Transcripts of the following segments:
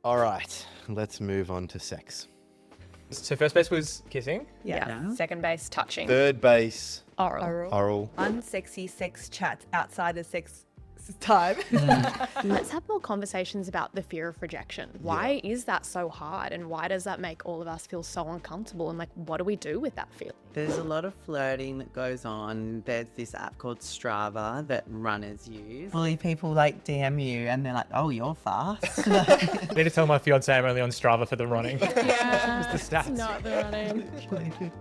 All right, let's move on to sex. So first base was kissing. Yeah. Second base, touching. Third base, Oral. oral. Unsexy sex chat outside of sex time. Let's have more conversations about the fear of rejection. Why is that so hard, and why does that make all of us feel so uncomfortable, and like what do we do with that feeling? There's a lot of flirting that goes on. There's this app called Strava that runners use. Fully people like DM you and they're like, oh, you're fast. I need to tell my fiance I'm only on Strava for the running. Yeah, Just the stats. it's not the running.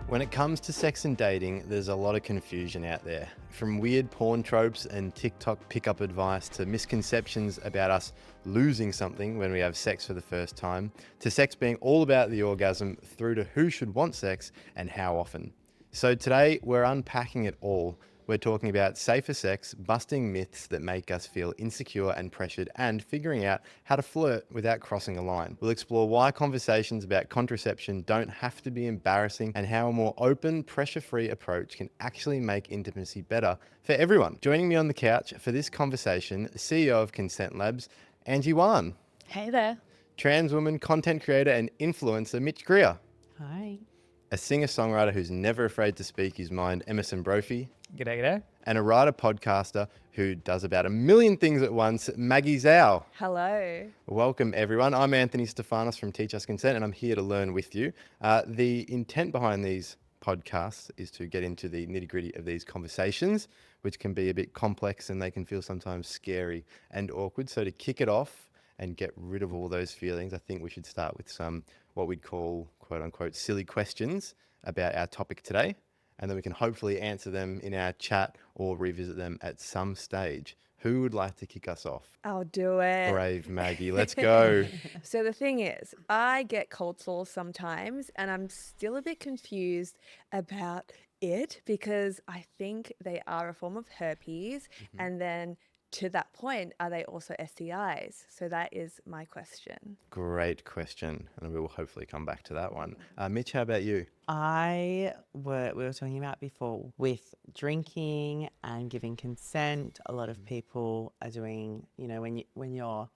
When it comes to sex and dating, there's a lot of confusion out there. From weird porn tropes and TikTok pickup advice to misconceptions about us losing something when we have sex for the first time, to sex being all about the orgasm, through to who should want sex and how often. So today we're unpacking it all. We're talking about safer sex, busting myths that make us feel insecure and pressured, and figuring out how to flirt without crossing a line. We'll explore why conversations about contraception don't have to be embarrassing, and how a more open, pressure-free approach can actually make intimacy better for everyone. Joining me on the couch for this conversation, CEO of Consent Labs, Angie Zhou. Hey there. Trans woman, content creator and influencer, Mitch Greer. Hi. A singer-songwriter who's never afraid to speak his mind, Emerson Brophy. G'day, g'day. And a writer-podcaster who does about a million things at once, Maggie Zhou. Hello. Welcome, everyone. I'm Anthony Stefanos from Teach Us Consent, and I'm here to learn with you. The intent behind these podcasts is to get into the nitty-gritty of these conversations, which can be a bit complex and they can feel sometimes scary and awkward. So to kick it off and get rid of all those feelings, I think we should start with some what we'd call, quote-unquote, silly questions about our topic today. And then we can hopefully answer them in our chat or revisit them at some stage. Who would like to kick us off? I'll do it. Brave Maggie, let's go. So the thing is, I get cold sores sometimes and I'm still a bit confused about it because I think they are a form of herpes. And then to that point, are they also STIs? So that is my question. Great question. And we will hopefully come back to that one. Mitch, how about you? We were talking about before with drinking and giving consent. A lot of people are doing, when you're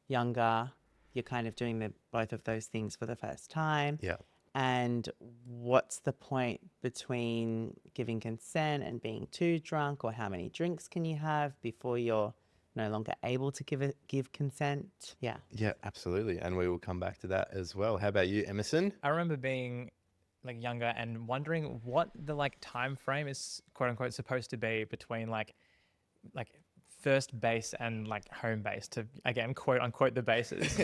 younger, you're kind of doing both of those things for the first time. Yeah. And what's the point between giving consent and being too drunk, or how many drinks can you have before you're no longer able to give consent? Yeah. Yeah, absolutely. And we will come back to that as well. How about you, Emerson? I remember being younger and wondering what the time frame is, quote unquote, supposed to be between like first base and home base, to again quote unquote the bases.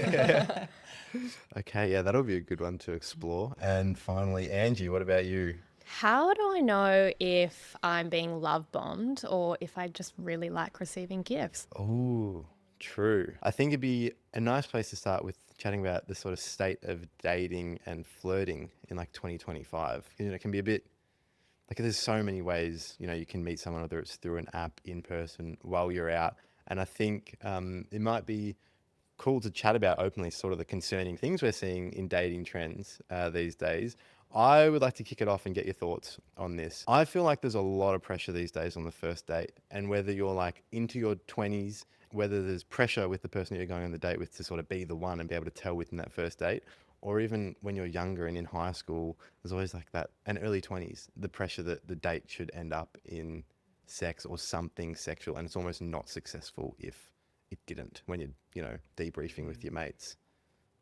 Okay, yeah, that'll be a good one to explore. And finally, Angie, what about you? How do I know if I'm being love bombed or if I just really like receiving gifts? Oh, true. I think it'd be a nice place to start with chatting about the sort of state of dating and flirting in 2025. It can be a bit there's so many ways, you can meet someone, whether it's through an app, in person, while you're out. And I think it might be cool to chat about openly sort of the concerning things we're seeing in dating trends these days. I would like to kick it off and get your thoughts on this. I feel like there's a lot of pressure these days on the first date, and whether you're into your 20s, whether there's pressure with the person you're going on the date with to sort of be the one and be able to tell within that first date, or even when you're younger and in high school, there's always that, and early 20s, the pressure that the date should end up in sex or something sexual, and it's almost not successful if it didn't when you're, debriefing with your mates.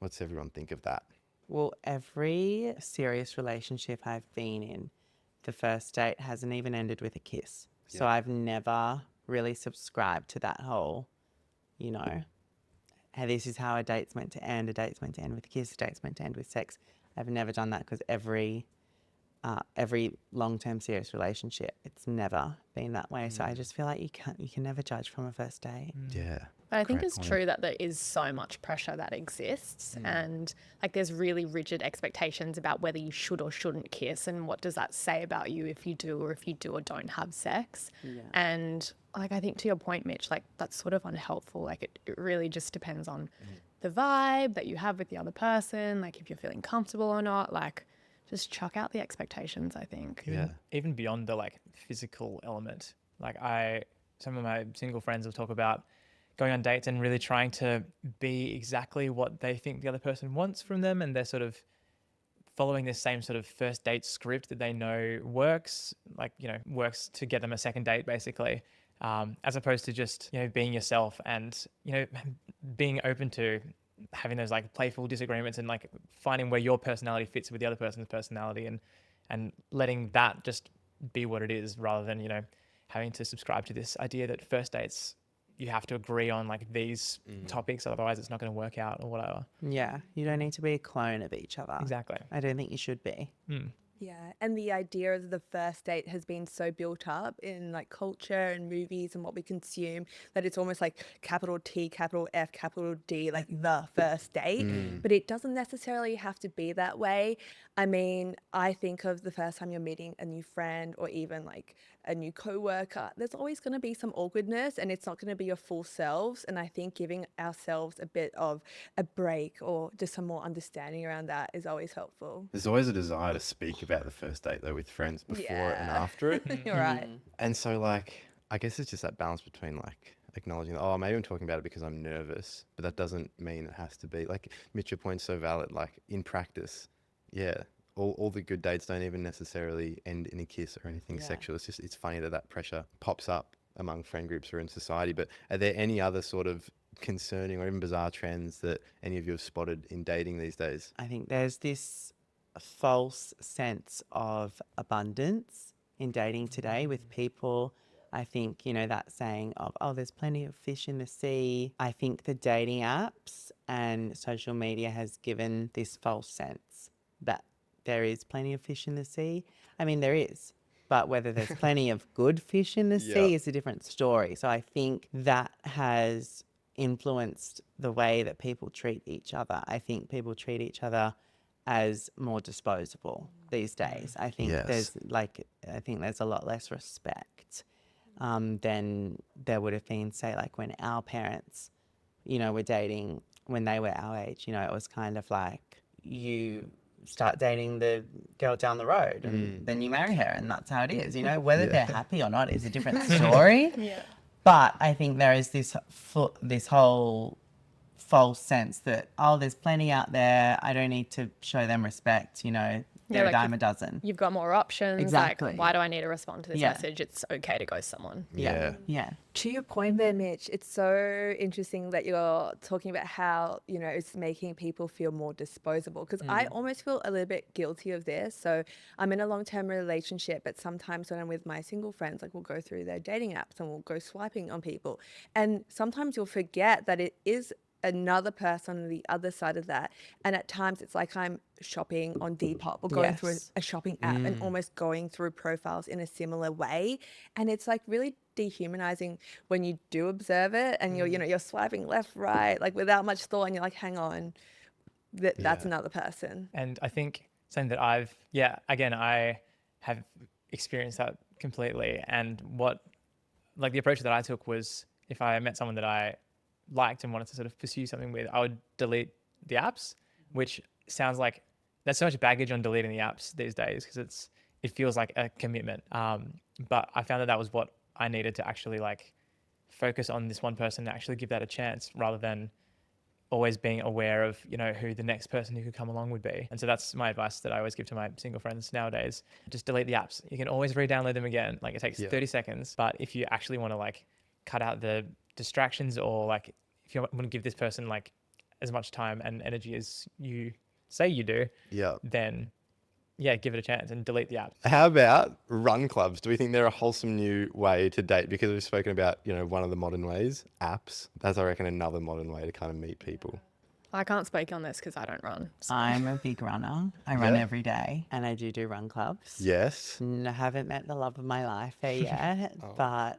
What's everyone think of that? Well, every serious relationship I've been in, the first date hasn't even ended with a kiss. So I've never really subscribed to that whole, hey, this is how a date's meant to end. A date's meant to end with a kiss. A date's meant to end with sex. I've never done that because every long-term serious relationship, it's never been that way. So I just feel like you can never judge from a first date. Yeah. But I think Great it's point. true that there is so much pressure that exists, and there's really rigid expectations about whether you should or shouldn't kiss, and what does that say about you if you do or don't have sex. Yeah. And I think to your point, Mitch, that's sort of unhelpful. It really just depends on the vibe that you have with the other person, if you're feeling comfortable or not. Just chuck out the expectations, I think. Even beyond the physical element. Some of my single friends will talk about going on dates and really trying to be exactly what they think the other person wants from them, and they're sort of following this same sort of first date script that they know works, like, works to get them a second date basically, as opposed to just, being yourself and, being open to having those like playful disagreements and like finding where your personality fits with the other person's personality, and letting that just be what it is, rather than, having to subscribe to this idea that first dates, you have to agree on like these topics, otherwise it's not going to work out or whatever. Yeah, you don't need to be a clone of each other. Exactly. I don't think you should be. Yeah, and the idea of the first date has been so built up in like culture and movies and what we consume that it's almost like capital T, capital F, capital D, like the first date. But it doesn't necessarily have to be that way. I mean, I think of the first time you're meeting a new friend or even like a new coworker, there's always going to be some awkwardness and it's not going to be your full selves. And I think giving ourselves a bit of a break or just some more understanding around that is always helpful. There's always a desire to speak about the first date though with friends before and after it. You're right. And so like, I guess it's just that balance between like acknowledging, oh, maybe I'm talking about it because I'm nervous, but that doesn't mean it has to be. Like, Mitch, your point's so valid. Like, in practice, yeah, all the good dates don't even necessarily end in a kiss or anything sexual. It's just, it's funny that pressure pops up among friend groups or in society. But are there any other sort of concerning or even bizarre trends that any of you have spotted in dating these days? I think there's this false sense of abundance in dating today with people. I think, that saying of, oh, there's plenty of fish in the sea. I think the dating apps and social media has given this false sense that there is plenty of fish in the sea. I mean, there is, but whether there's plenty of good fish in the sea is a different story. So I think that has influenced the way that people treat each other. I think people treat each other as more disposable these days. I think there's a lot less respect than there would have been, say, like when our parents, were dating when they were our age. It was kind of like you start dating the girl down the road and then you marry her, and that's how it is. Whether they're happy or not is a different story. But I think there is this whole false sense that, oh, there's plenty out there, I don't need to show them respect, they're a dime a dozen. You've got more options. Exactly. Like, why do I need to respond to this message? It's okay to ghost someone. Yeah. To your point there, Mitch, it's so interesting that you're talking about how, it's making people feel more disposable, because I almost feel a little bit guilty of this. So I'm in a long-term relationship, but sometimes when I'm with my single friends, like we'll go through their dating apps and we'll go swiping on people. And sometimes you'll forget that it is another person on the other side of that. And at times it's like I'm shopping on Depop or going through a shopping app and almost going through profiles in a similar way. And it's like really dehumanizing when you do observe it and you're swiping left, right, like without much thought, and you're like, hang on, that's another person. And I think something that I have experienced that completely. And the approach that I took was, if I met someone that I liked and wanted to sort of pursue something with, I would delete the apps, which sounds like there's so much baggage on deleting the apps these days because it feels like a commitment. But I found that was what I needed to actually like focus on this one person and actually give that a chance, rather than always being aware of, who the next person who could come along would be. And so that's my advice that I always give to my single friends nowadays. Just delete the apps. You can always re-download them again. Like, it takes 30 seconds. But if you actually want to like cut out the distractions, or like if you want to give this person like as much time and energy as you say you do, then give it a chance and delete the app. How about run clubs? Do we think they're a wholesome new way to date? Because we've spoken about, one of the modern ways, apps. That's, I reckon, another modern way to kind of meet people. I can't speak on this because I don't run. So. I'm a big runner. I run every day, and I do run clubs. Yes. I haven't met the love of my life there yet, but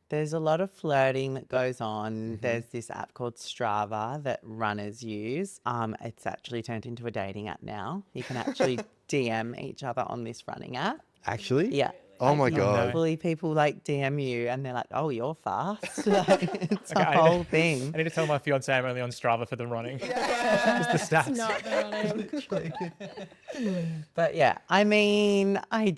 there's a lot of flirting that goes on. There's this app called Strava that runners use. It's actually turned into a dating app now. You can actually DM each other on this running app. Actually? Yeah. Oh my God. Hopefully people like DM you and they're like, oh, you're fast. It's a whole thing. I need to tell my fiance I'm only on Strava for the running. Just the stats. Not the running. But yeah, I mean, I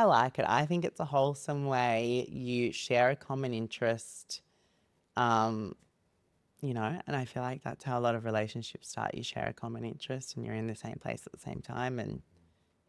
like it. I think it's a wholesome way. You share a common interest You know, and I feel like that's how a lot of relationships start. You share a common interest and you're in the same place at the same time, and,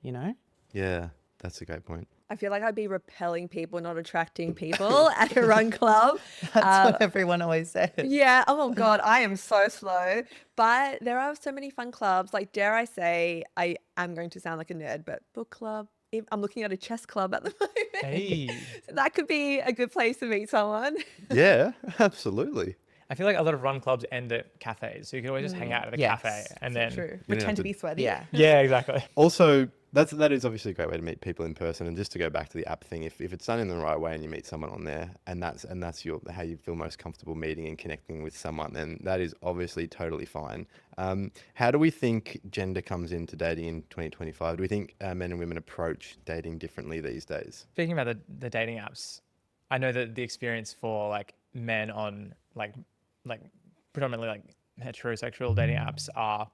you know. Yeah, that's a great point. I feel like I'd be repelling people, not attracting people at a run club. That's what everyone always says. Yeah. Oh God, I am so slow. But there are so many fun clubs. Like, dare I say, I am going to sound like a nerd, but book club. I'm looking at a chess club at the moment. Hey. So that could be a good place to meet someone. Yeah, absolutely. I feel like a lot of run clubs end at cafes, so you could always just hang out at a Yes. cafe and So then. true. don't have Pretend to- to be sweaty. Yeah. Yeah, exactly. Also, that is obviously a great way to meet people in person. And just to go back to the app thing, if it's done in the right way and you meet someone on there, and that's your how you feel most comfortable meeting and connecting with someone, then that is obviously totally fine. How do we think gender comes into dating in 2025? Do we think men and women approach dating differently these days? Speaking about the dating apps, I know that the experience for like men on like predominantly like heterosexual dating apps are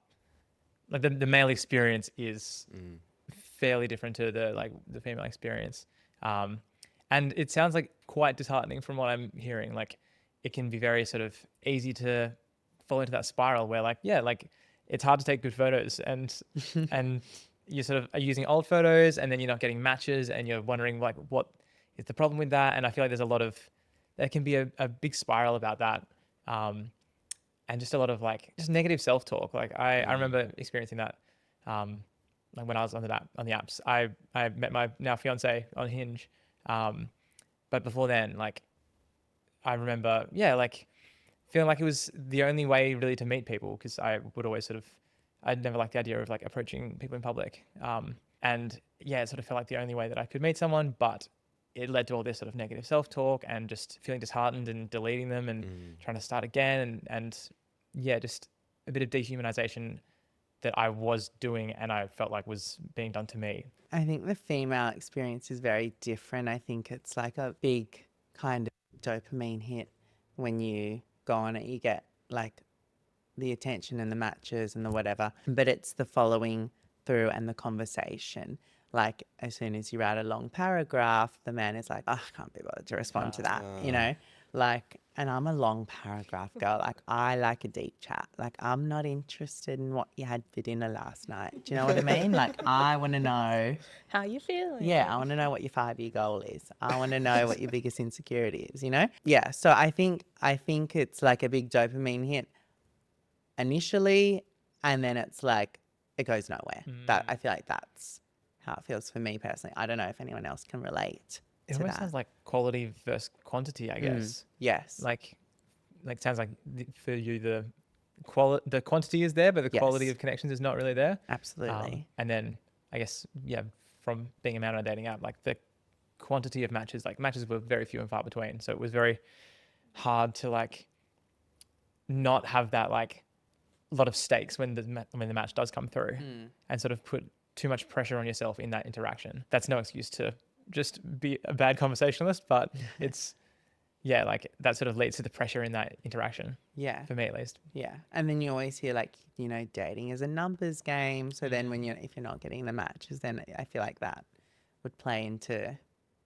like the male experience is fairly different to the female experience, and it sounds like quite disheartening from what I'm hearing. Like it can be very sort of easy to fall into that spiral where like it's hard to take good photos and you sort of are using old photos and then you're not getting matches and you're wondering like what is the problem with that. And I feel like there can be a big spiral about that, and just a lot of like just negative self-talk. Like I remember experiencing that like when I was on the apps. I met my now fiance on Hinge, but before then, like I remember like feeling like it was the only way really to meet people, because I would always I'd never liked the idea of like approaching people in public, and yeah, it sort of felt like the only way that I could meet someone. But it led to all this sort of negative self-talk and just feeling disheartened and deleting them and trying to start again, and yeah, just a bit of dehumanization that I was doing and I felt like was being done to me. I think the female experience is very different. I think it's like a big kind of dopamine hit when you go on it. You get like the attention and the matches and the whatever, but it's the following through and the conversation. Like as soon as you write a long paragraph, the man is like, oh, I can't be bothered to respond to that, you know? Like, and I'm a long paragraph girl. Like I like a deep chat. Like I'm not interested in what you had for dinner last night. Do you know what I mean? Like I want to know How you feeling? Yeah, I want to know what your 5-year goal is. I want to know what your biggest insecurity is, you know? Yeah, so I think it's like a big dopamine hit initially, and then it's like it goes nowhere. That I feel like that's how it feels for me personally. I don't know if anyone else can relate It to almost that. sounds like quality versus quantity, I guess. Yes. Like it sounds like for you the quantity is there, but the quality Yes. of connections is not really there. Absolutely. And then I guess from being a man on a dating app, like the quantity of matches were very few and far between. So it was very hard to like not have that like lot of stakes when the match does come through, and sort of put too much pressure on yourself in that interaction. That's no excuse to just be a bad conversationalist, but it's like that sort of leads to the pressure in that interaction. Yeah. For me at least. Yeah. And then you always hear like, you know, dating is a numbers game. So then if you're not getting the matches, then I feel like that would play into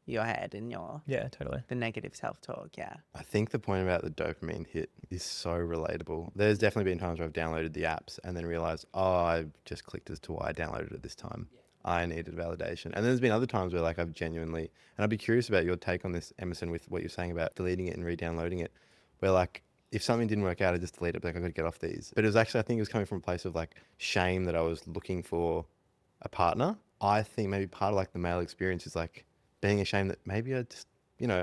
your head and Yeah, totally. the negative self-talk. Yeah. I think the point about the dopamine hit is so relatable. There's definitely been times where I've downloaded the apps and then realized, I just clicked as to why I downloaded it this time. I needed validation. And there's been other times where like I've genuinely, and I'd be curious about your take on this, Emerson, with what you're saying about deleting it and re-downloading it, where like if something didn't work out, I just delete it, like I got to get off these. But it was actually, I think it was coming from a place of like shame that I was looking for a partner. I think maybe part of like the male experience is like being ashamed that maybe I just,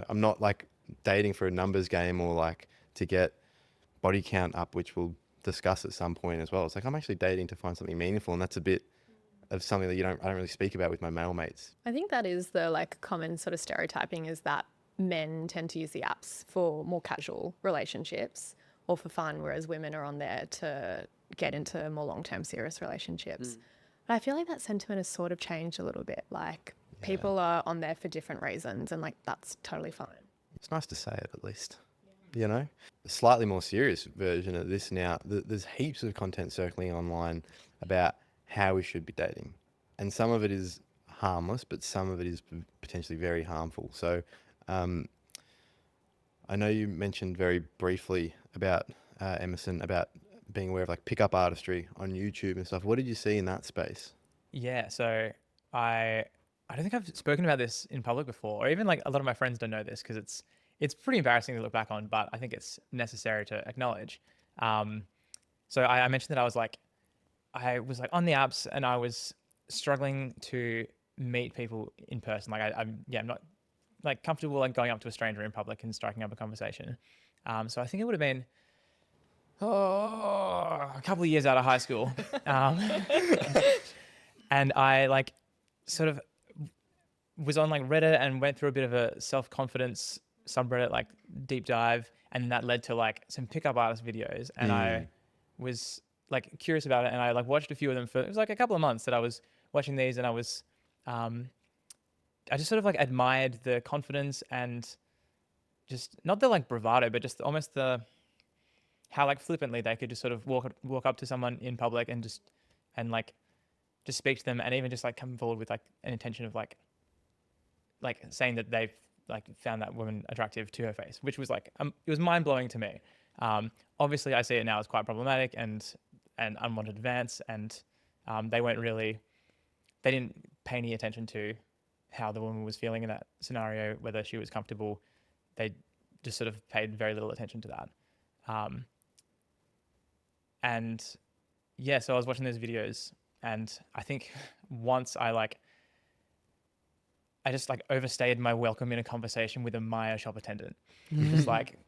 I'm not like dating for a numbers game or like to get body count up, which we'll discuss at some point as well. It's like I'm actually dating to find something meaningful, and that's a bit of something that I don't really speak about with my male mates. I think that is the like common sort of stereotyping, is that men tend to use the apps for more casual relationships or for fun, whereas women are on there to get into more long-term serious relationships. But I feel like that sentiment has sort of changed a little bit. Like people are on there for different reasons, and like that's totally fine. It's nice to say it at least. A slightly more serious version of this now. There's heaps of content circling online about how we should be dating. And some of it is harmless, but some of it is potentially very harmful. So I know you mentioned very briefly about Emerson, about being aware of like pickup artistry on YouTube and stuff. What did you see in that space? Yeah, so I don't think I've spoken about this in public before, or even like a lot of my friends don't know this because it's pretty embarrassing to look back on, but I think it's necessary to acknowledge. Um, so I mentioned that I was like on the apps and I was struggling to meet people in person. Like I'm not like comfortable like going up to a stranger in public and striking up a conversation. So I think it would have been a couple of years out of high school. Um, and I like sort of was on like Reddit and went through a bit of a self-confidence subreddit, like deep dive. And that led to like some pickup artist videos. And I was like curious about it. And I like watched a few of them it was like a couple of months that I was watching these, and I just sort of like admired the confidence and just not the like bravado, but just almost how like flippantly they could just sort of walk up to someone in public and just speak to them, and even just like come forward with like an intention of like saying that they've like found that woman attractive to her face, which was like it was mind blowing to me. Obviously, I see it now as quite problematic and unwanted advance, and they didn't pay any attention to how the woman was feeling in that scenario, whether she was comfortable. They just sort of paid very little attention to that. And yeah, so I was watching those videos, and I think once I just like overstayed my welcome in a conversation with a Maya shop attendant. Just like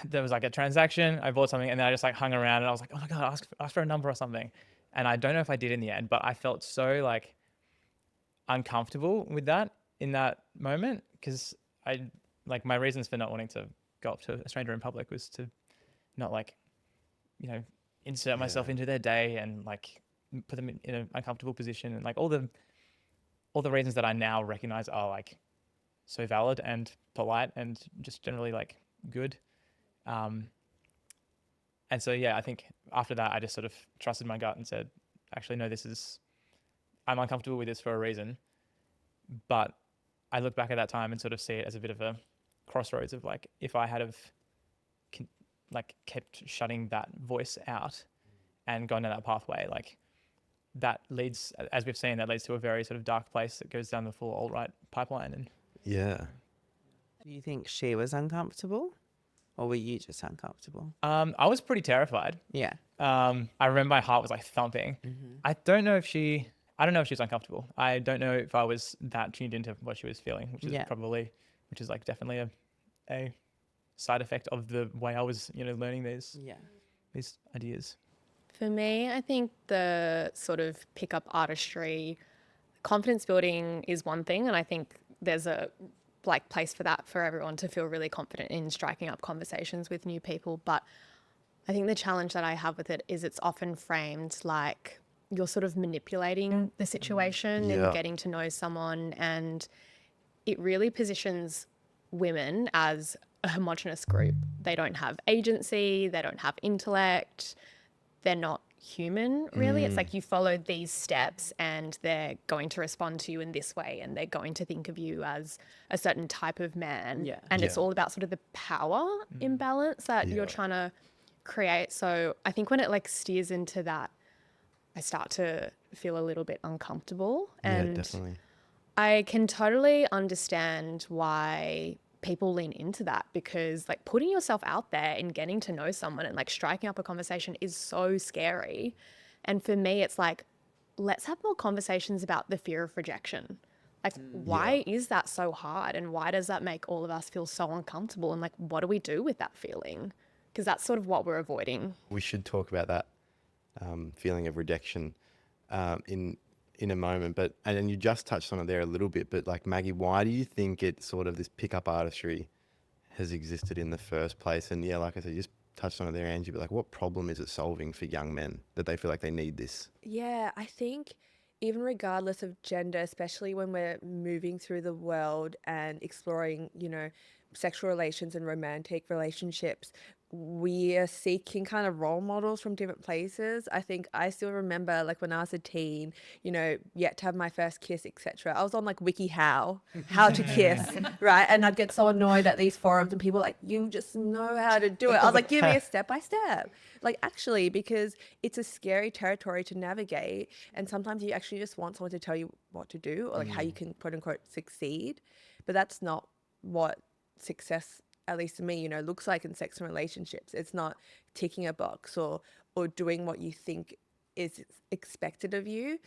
there was like a transaction, I bought something, and then I just like hung around, and I was like, oh my God, ask for a number or something. And I don't know if I did in the end, but I felt so like uncomfortable with that in that moment, because I like my reasons for not wanting to go up to a stranger in public was to not like, insert myself into their day and like put them in an uncomfortable position, and like all the reasons that I now recognize are like so valid and polite and just generally like good. And so, yeah, I think after that, I just sort of trusted my gut and said, actually, no, I'm uncomfortable with this for a reason. But I look back at that time and sort of see it as a bit of a crossroads of like, if I had have kept shutting that voice out and gone down that pathway, like that leads, as we've seen, that leads to a very sort of dark place that goes down the full alt-right pipeline. And Yeah. Do you think she was uncomfortable, or were you just uncomfortable? I was pretty terrified. Yeah. I remember my heart was like thumping. I don't know if she was uncomfortable. I don't know if I was that tuned into what she was feeling, which is like definitely a side effect of the way I was, learning these ideas. For me, I think the sort of pickup artistry, confidence building is one thing, and I think there's a like place for that for everyone to feel really confident in striking up conversations with new people. But I think the challenge that I have with it is it's often framed like you're sort of manipulating the situation and getting to know someone, and it really positions women as a homogenous group. They don't have agency, they don't have intellect, they're not human, really. It's like you follow these steps and they're going to respond to you in this way, and they're going to think of you as a certain type of man. And it's all about sort of the power imbalance that you're trying to create. So I think when it like steers into that, I start to feel a little bit uncomfortable. And definitely. I can totally understand why people lean into that, because like putting yourself out there and getting to know someone and like striking up a conversation is so scary. And for me, it's like, let's have more conversations about the fear of rejection. Like, why is that so hard? And why does that make all of us feel so uncomfortable? And like, what do we do with that feeling? Because that's sort of what we're avoiding. We should talk about that feeling of rejection in a moment, but and you just touched on it there a little bit, but like Maggie, why do you think it sort of this pickup artistry has existed in the first place? And yeah, like I said, you just touched on it there, Angie, but like what problem is it solving for young men that they feel like they need this? Yeah, I think even regardless of gender, especially when we're moving through the world and exploring, sexual relations and romantic relationships, we are seeking kind of role models from different places. I think I still remember like when I was a teen, you know, yet to have my first kiss, etc. I was on like WikiHow, how to kiss, right? And I'd get so annoyed at these forums and people like, you just know how to do it. I was like, give me a step by step. Like actually, because it's a scary territory to navigate. And sometimes you actually just want someone to tell you what to do or like how you can quote unquote succeed. But that's not what success, at least to me, you know, looks like in sex and relationships. It's not ticking a box or doing what you think is expected of you.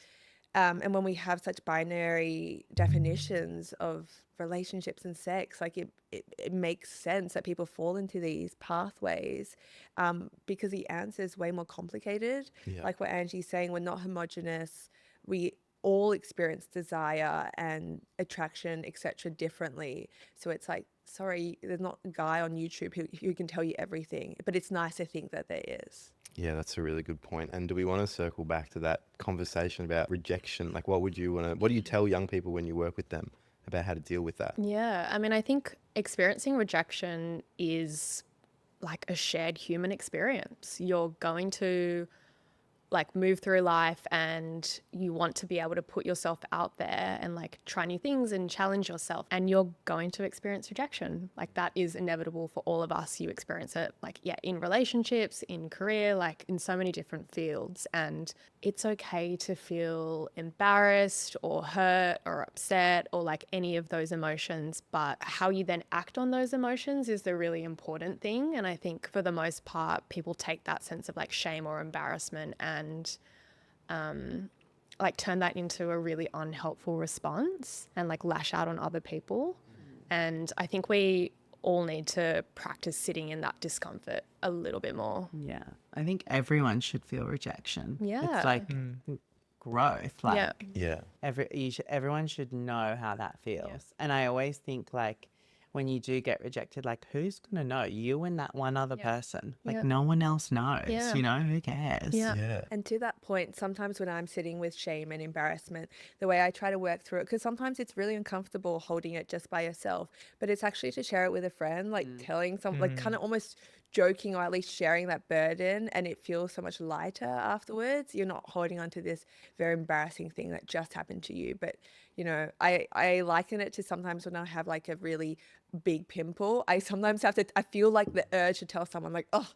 And when we have such binary definitions of relationships and sex, like it makes sense that people fall into these pathways because the answer is way more complicated. Yeah. Like what Angie's saying, we're not homogenous. We all experience desire and attraction, etc., differently. So it's like, sorry, there's not a guy on YouTube who can tell you everything, but it's nice to think that there is. Yeah, that's a really good point. And do we want to circle back to that conversation about rejection? Like, what do you tell young people when you work with them about how to deal with that? Yeah, I mean, I think experiencing rejection is like a shared human experience. You're going to like move through life and you want to be able to put yourself out there and like try new things and challenge yourself, and you're going to experience rejection. Like that is inevitable for all of us. You experience it like, yeah, in relationships, in career, like in so many different fields. And it's okay to feel embarrassed or hurt or upset or like any of those emotions, but how you then act on those emotions is the really important thing. And I think for the most part, people take that sense of like shame or embarrassment and like turn that into a really unhelpful response and like lash out on other people. And I think we all need to practice sitting in that discomfort a little bit more. Yeah, I think everyone should feel rejection. Yeah. It's like growth. Like Yeah. everyone should know how that feels. Yes. And I always think like when you do get rejected, like who's going to know? You and that one other person. Like Yeah. no one else knows, Yeah. you know, who cares? Yeah. And to that point, sometimes when I'm sitting with shame and embarrassment, the way I try to work through it, because sometimes it's really uncomfortable holding it just by yourself, but it's actually to share it with a friend, like telling someone, like kind of almost joking or at least sharing that burden, and it feels so much lighter afterwards. You're not holding on to this very embarrassing thing that just happened to you. But, you know, I liken it to sometimes when I have like a really big pimple, I sometimes have to, I feel like the urge to tell someone like, oh,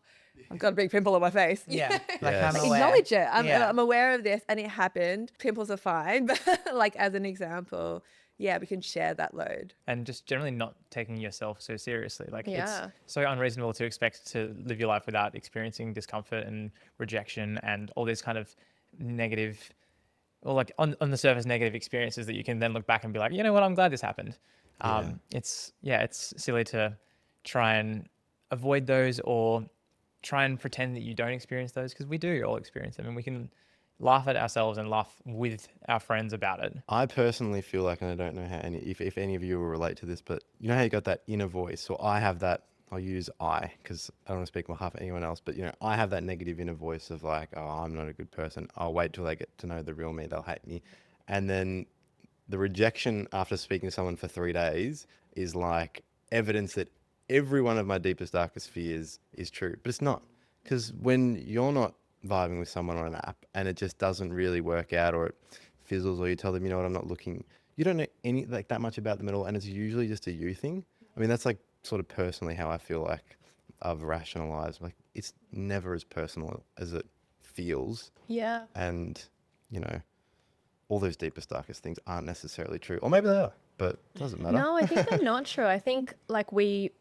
I've got a big pimple on my face. Yeah. Like Yes. I'm aware. Acknowledge it. Yeah. I'm aware of this and it happened. Pimples are fine. But like as an example, yeah, we can share that load. And just generally not taking yourself so seriously. Like Yeah. it's so unreasonable to expect to live your life without experiencing discomfort and rejection and all these kind of negative, or like on the surface negative experiences that you can then look back and be like, you know what, I'm glad this happened. It's silly to try and avoid those or try and pretend that you don't experience those, because we do all experience them, and we can laugh at ourselves and laugh with our friends about it. I personally feel like, and I don't know how if any of you will relate to this, but you know how you got that inner voice, or I have that, I'll use I because I don't want to speak on behalf of anyone else, but you know, I have that negative inner voice of like, oh, I'm not a good person. I'll wait till they get to know the real me. They'll hate me. And then the rejection after speaking to someone for 3 days is like evidence that every one of my deepest, darkest fears is true, but it's not. Because when you're not vibing with someone on an app and it just doesn't really work out, or it fizzles, or you tell them, you know what, I'm not looking, you don't know any like that much about them at all, and it's usually just a you thing. I mean, that's like sort of personally how I feel like I've rationalized, like it's never as personal as it feels. Yeah. And you know, all those deepest, darkest things aren't necessarily true, or maybe they are, but it doesn't matter. No, I think they're not true. I think like we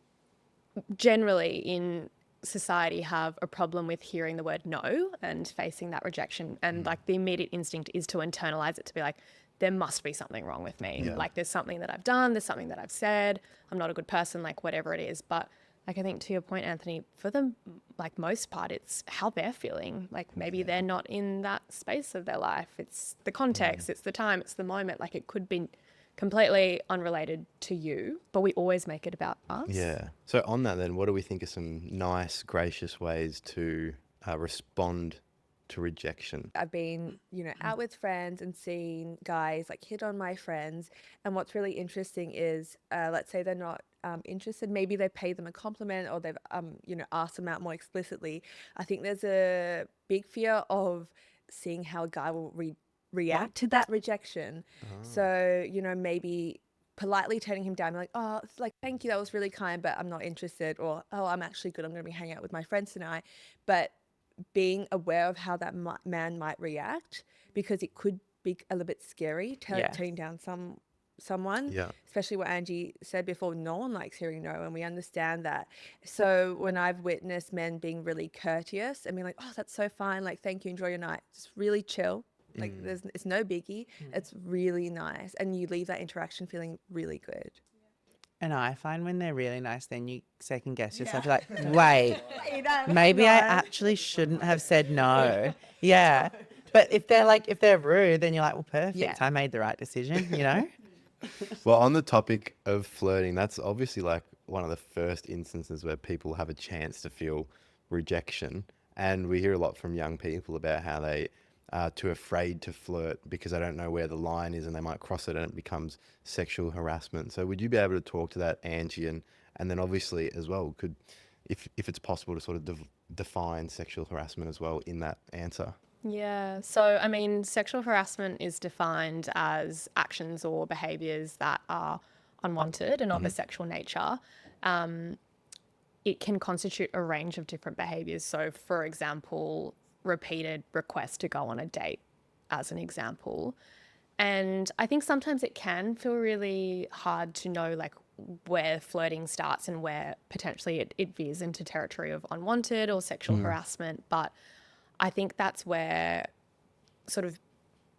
generally in society have a problem with hearing the word no and facing that rejection. And like the immediate instinct is to internalize it, to be like, there must be something wrong with me. Yeah. Like there's something that I've done, there's something that I've said, I'm not a good person, like whatever it is. But like, I think to your point, Anthony, for the like most part, it's how they're feeling. Like maybe they're not in that space of their life. It's the context, it's the time, it's the moment. Like it could be completely unrelated to you, but we always make it about us. Yeah. So on that then, what do we think are some nice, gracious ways to respond to rejection? I've been, out with friends and seen guys like hit on my friends. And what's really interesting is, let's say they're not interested. Maybe they pay them a compliment or they've, asked them out more explicitly. I think there's a big fear of seeing how a guy will react to that rejection. So, maybe politely turning him down, like, oh, it's like, thank you, that was really kind, but I'm not interested. Or, oh, I'm actually good, I'm going to be hanging out with my friends tonight. But being aware of how that man might react, because it could be a little bit scary turning down someone, especially what Angie said before, no one likes hearing no, and we understand that. So when I've witnessed men being really courteous and being like, oh, that's so fine, like, thank you, enjoy your night, just really chill, like it's no biggie, it's really nice, and you leave that interaction feeling really good. And I find when they're really nice, then you second guess yourself. You're like, wait, maybe I actually shouldn't have said no. Yeah. But if they're rude, then you're like, well, perfect. I made the right decision, Well, on the topic of flirting, that's obviously like one of the first instances where people have a chance to feel rejection. And we hear a lot from young people about how they are too afraid to flirt because they don't know where the line is and they might cross it and it becomes sexual harassment. So would you be able to talk to that, Angie? And then obviously as well, if it's possible to sort of define sexual harassment as well in that answer? Yeah. So, I mean, sexual harassment is defined as actions or behaviours that are unwanted and of a sexual nature. It can constitute a range of different behaviours. So, for example, repeated requests to go on a date, as an example. And I think sometimes it can feel really hard to know, like, where flirting starts and where potentially it veers into territory of unwanted or sexual harassment. But I think that's where sort of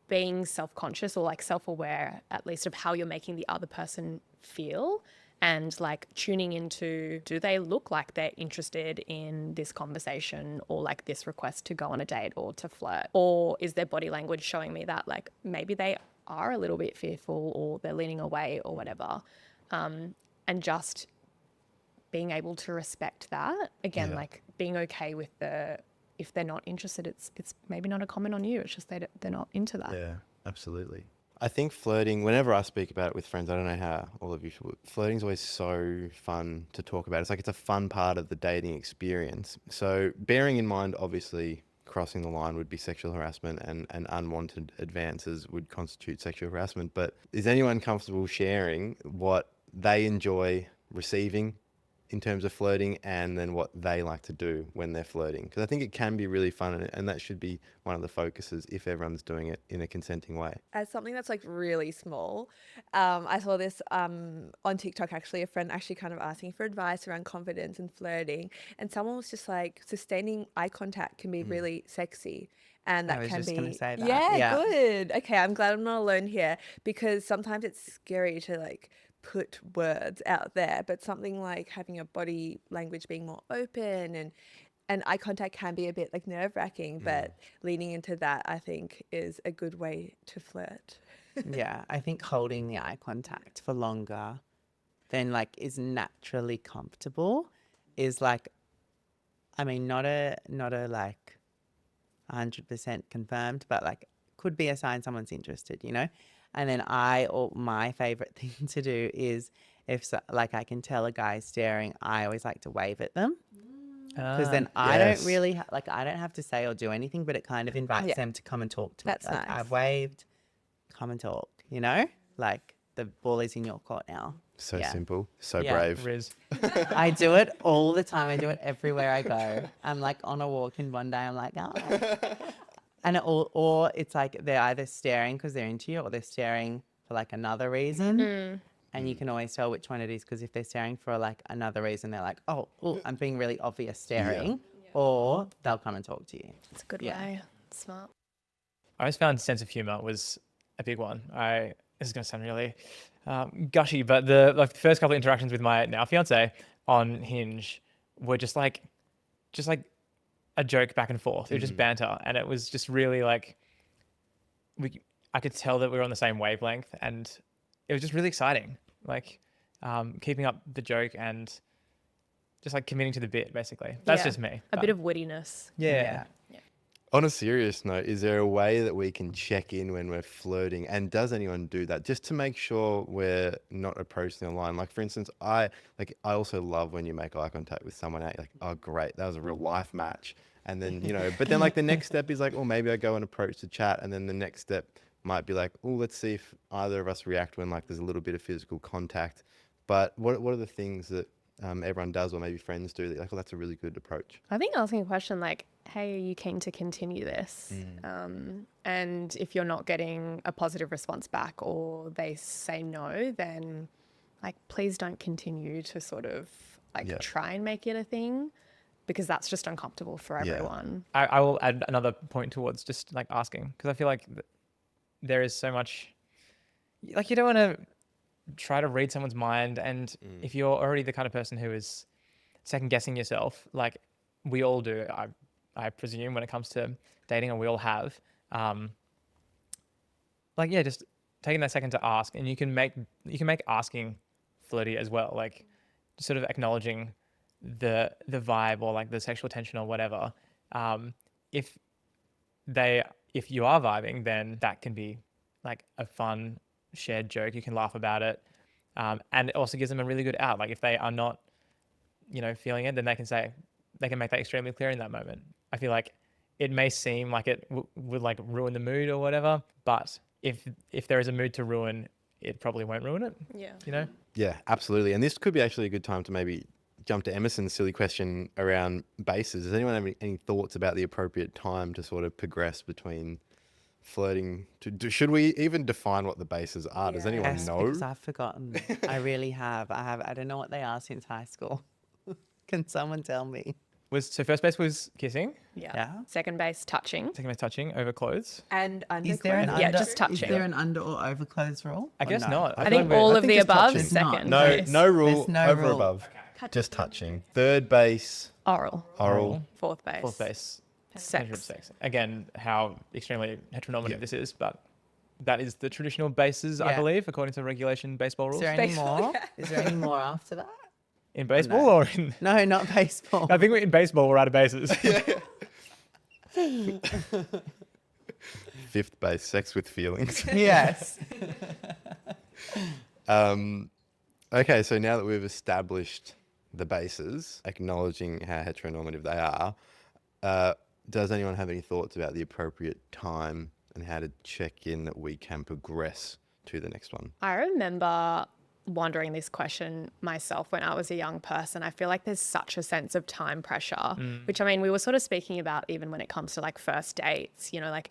being self-conscious or like self-aware, at least, of how you're making the other person feel, and like tuning into, do they look like they're interested in this conversation or like this request to go on a date or to flirt? Or is their body language showing me that like maybe they are a little bit fearful or they're leaning away or whatever? And just being able to respect that. Again, like being okay with if they're not interested, it's maybe not a comment on you. It's just they're not into that. Yeah, absolutely. I think flirting, whenever I speak about it with friends, I don't know how all of you feel, flirting is always so fun to talk about. It's like it's a fun part of the dating experience. So bearing in mind, obviously, crossing the line would be sexual harassment and unwanted advances would constitute sexual harassment. But is anyone comfortable sharing what they enjoy receiving in terms of flirting and then what they like to do when they're flirting? Because I think it can be really fun and that should be one of the focuses if everyone's doing it in a consenting way. As something that's like really small, I saw this on TikTok, actually, a friend actually kind of asking for advice around confidence and flirting, and someone was just like, sustaining eye contact can be really sexy. And that I was can just be, gonna say that. yeah, good. Okay, I'm glad I'm not alone here, because sometimes it's scary to like put words out there, but something like having your body language being more open and eye contact can be a bit like nerve-wracking, but leaning into that, I think, is a good way to flirt. Yeah, I think holding the eye contact for longer than like is naturally comfortable is like, I mean, not a like 100% confirmed, but like could be a sign someone's interested, And then my favorite thing to do is if like I can tell a guy's staring, I always like to wave at them. Because then I don't really I don't have to say or do anything, but it kind of invites them to come and talk to me. That's Like, nice. I've waved, come and talk, Like the ball is in your court now. So simple, so Yeah. brave. Riz. I do it all the time. I do it everywhere I go. I'm like on a walk and one day I'm like, oh. And or it's like they're either staring because they're into you or they're staring for like another reason. And you can always tell which one it is, because if they're staring for like another reason, they're like, oh, I'm being really obvious staring, or they'll come and talk to you. It's a good way. Smart. I always found sense of humor was a big one. This is going to sound really gushy, but the first couple of interactions with my now fiance on Hinge were just like a joke back and forth. It was just banter, and it was just really like I could tell that we were on the same wavelength, and it was just really exciting. Like keeping up the joke and just like committing to the bit, basically. That's just me. A bit of wittiness. Yeah. On a serious note, is there a way that we can check in when we're flirting? And does anyone do that just to make sure we're not approaching the line? Like, for instance, I also love when you make eye contact with someone out, you're like, oh, great, that was a real life match. And then, but then like the next step is like, oh, maybe I go and approach the chat. And then the next step might be like, oh, let's see if either of us react when like there's a little bit of physical contact. But what are the things that everyone does, or maybe friends do, that you're like, well, that's a really good approach? I think asking a question like, hey, are you keen to continue this? And if you're not getting a positive response back or they say no, then like, please don't continue to sort of like try and make it a thing, because that's just uncomfortable for everyone. I will add another point towards just like asking, because I feel like there is so much, like, you don't want to try to read someone's mind. And if you're already the kind of person who is second guessing yourself, like we all do, I presume, when it comes to dating, and we all have, just taking that second to ask, and you can make asking flirty as well, like sort of acknowledging the vibe or like the sexual tension or whatever. If you are vibing, then that can be like a fun shared joke. You can laugh about it. And it also gives them a really good out. Like if they are not, feeling it, then they can make that extremely clear in that moment. I feel like it may seem like it would like ruin the mood or whatever, but if there is a mood to ruin, it probably won't ruin it. Yeah. Yeah, absolutely. And this could be actually a good time to maybe jump to Emerson's silly question around bases. Does anyone have any thoughts about the appropriate time to sort of progress between flirting? Should we even define what the bases are? Does anyone Yes, know? because I've forgotten. I really have. I don't know what they are since high school. Can someone tell me? So first base was kissing, Yeah. Second base, touching. second base touching over clothes. And Is there an Yeah, just touching. Is there an under or over clothes rule? I Or guess no? not. I feel think like all we're- of the just above, touching. second No, base. no rule There's no over rule. above. Just touching. Third base, Oral. oral. Fourth base. Fourth base, Sex. sex. Again, how extremely heteronormative Yeah. this is, but that is the traditional bases, I Yeah. believe, according to regulation baseball Is rules. there any more? Is there any more after that? In baseball or in... No, not baseball. I think in baseball we're out of bases. Fifth base, sex with feelings. Yes. Okay, so now that we've established the bases, acknowledging how heteronormative they are, does anyone have any thoughts about the appropriate time and how to check in that we can progress to the next one? I remember wondering this question myself when I was a young person. I feel like there's such a sense of time pressure, which, I mean, we were sort of speaking about even when it comes to like first dates, like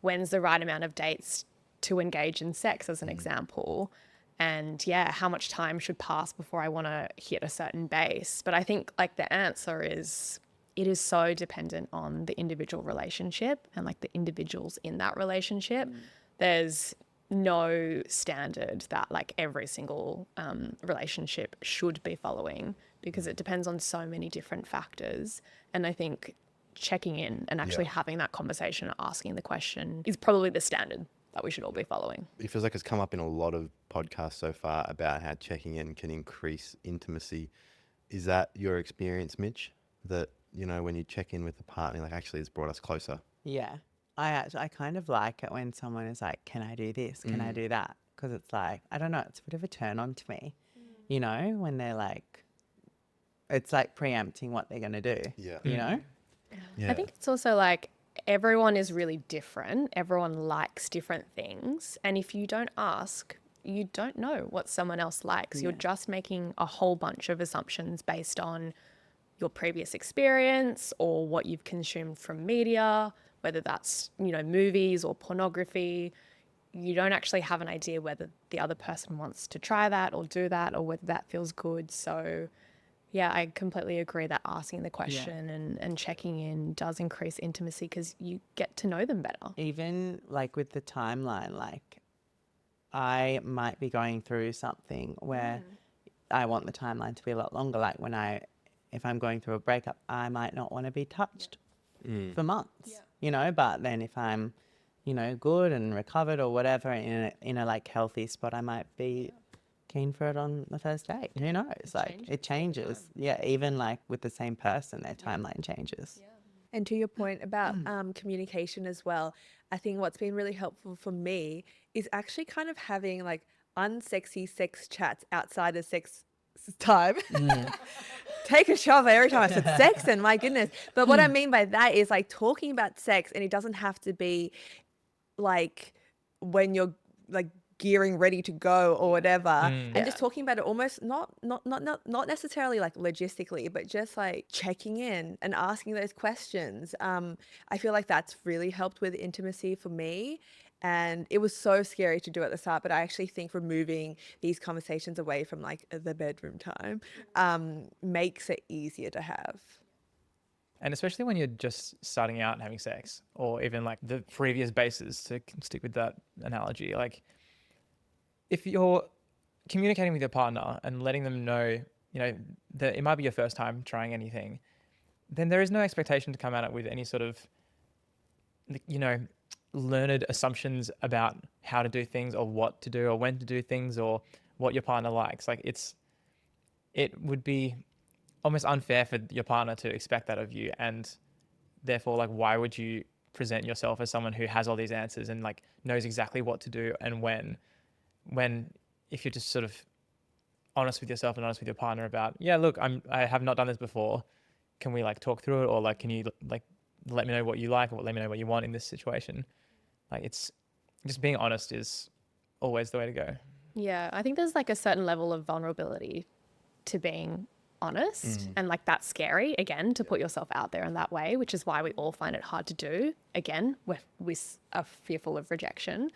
when's the right amount of dates to engage in sex, as an example. And how much time should pass before I want to hit a certain base. But I think like the answer is, it is so dependent on the individual relationship and like the individuals in that relationship. There's no standard that like every single relationship should be following, because it depends on so many different factors. And I think checking in and actually having that conversation and asking the question is probably the standard that we should all be following. It feels like it's come up in a lot of podcasts so far about how checking in can increase intimacy. Is that your experience, Mitch? That, when you check in with a partner, like actually it's brought us closer? Yeah. I kind of like it when someone is like, can I do this? Can I do that? Because it's like, I don't know, it's a bit of a turn on to me, when they're like, it's like preempting what they're going to do, Yeah. Yeah. I think it's also like everyone is really different. Everyone likes different things. And if you don't ask, you don't know what someone else likes. You're just making a whole bunch of assumptions based on your previous experience or what you've consumed from media, whether that's, movies or pornography. You don't actually have an idea whether the other person wants to try that or do that, or whether that feels good. So yeah, I completely agree that asking the question and checking in does increase intimacy, because you get to know them better. Even like with the timeline, like I might be going through something where I want the timeline to be a lot longer. Like if I'm going through a breakup, I might not want to be touched for months, but then if I'm, good and recovered or whatever in a like healthy spot, I might be keen for it on the first date. Who knows? It changes. Yeah. Even like with the same person, their timeline changes. And to your point about communication as well, I think what's been really helpful for me is actually kind of having like unsexy sex chats outside of sex time. Take a shower every time I said sex, and my goodness. But what I mean by that is like talking about sex, and it doesn't have to be like when you're like gearing ready to go or whatever, and just talking about it almost not necessarily like logistically, but just like checking in and asking those questions. I feel like that's really helped with intimacy for me. And it was so scary to do at the start, but I actually think removing these conversations away from like the bedroom time makes it easier to have. And especially when you're just starting out and having sex, or even like the previous bases, to stick with that analogy, like if you're communicating with your partner and letting them know, you know, that it might be your first time trying anything, then there is no expectation to come at it with any sort of, you know, learned assumptions about how to do things or what to do or when to do things or what your partner likes. Like it would be almost unfair for your partner to expect that of you, and therefore like why would you present yourself as someone who has all these answers and like knows exactly what to do and when if you're just sort of honest with yourself and honest with your partner about, yeah, look, I have not done this before, can we like talk through it, or like can you like let me know what you like, or let me know what you want in this situation. Like it's just being honest is always the way to go. Yeah, I think there's like a certain level of vulnerability to being honest, and like that's scary again to put yourself out there in that way, which is why we all find it hard to do. Again, we are fearful of rejection,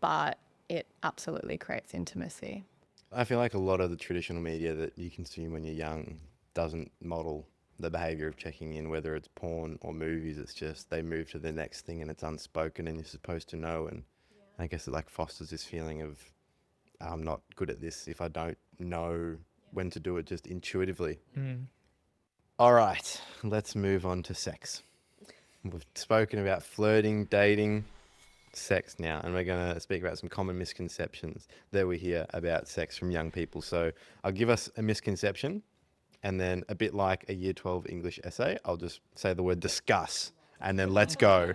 but it absolutely creates intimacy. I feel like a lot of the traditional media that you consume when you're young doesn't model the behaviour of checking in, whether it's porn or movies. It's just they move to the next thing and it's unspoken and you're supposed to know. And I guess it like fosters this feeling of I'm not good at this if I don't know when to do it just intuitively. All right, let's move on to sex. We've spoken about flirting, dating, sex now, and we're going to speak about some common misconceptions that we hear about sex from young people. So I'll give us a misconception, and then a bit like a year 12 English essay, I'll just say the word discuss, and then let's go.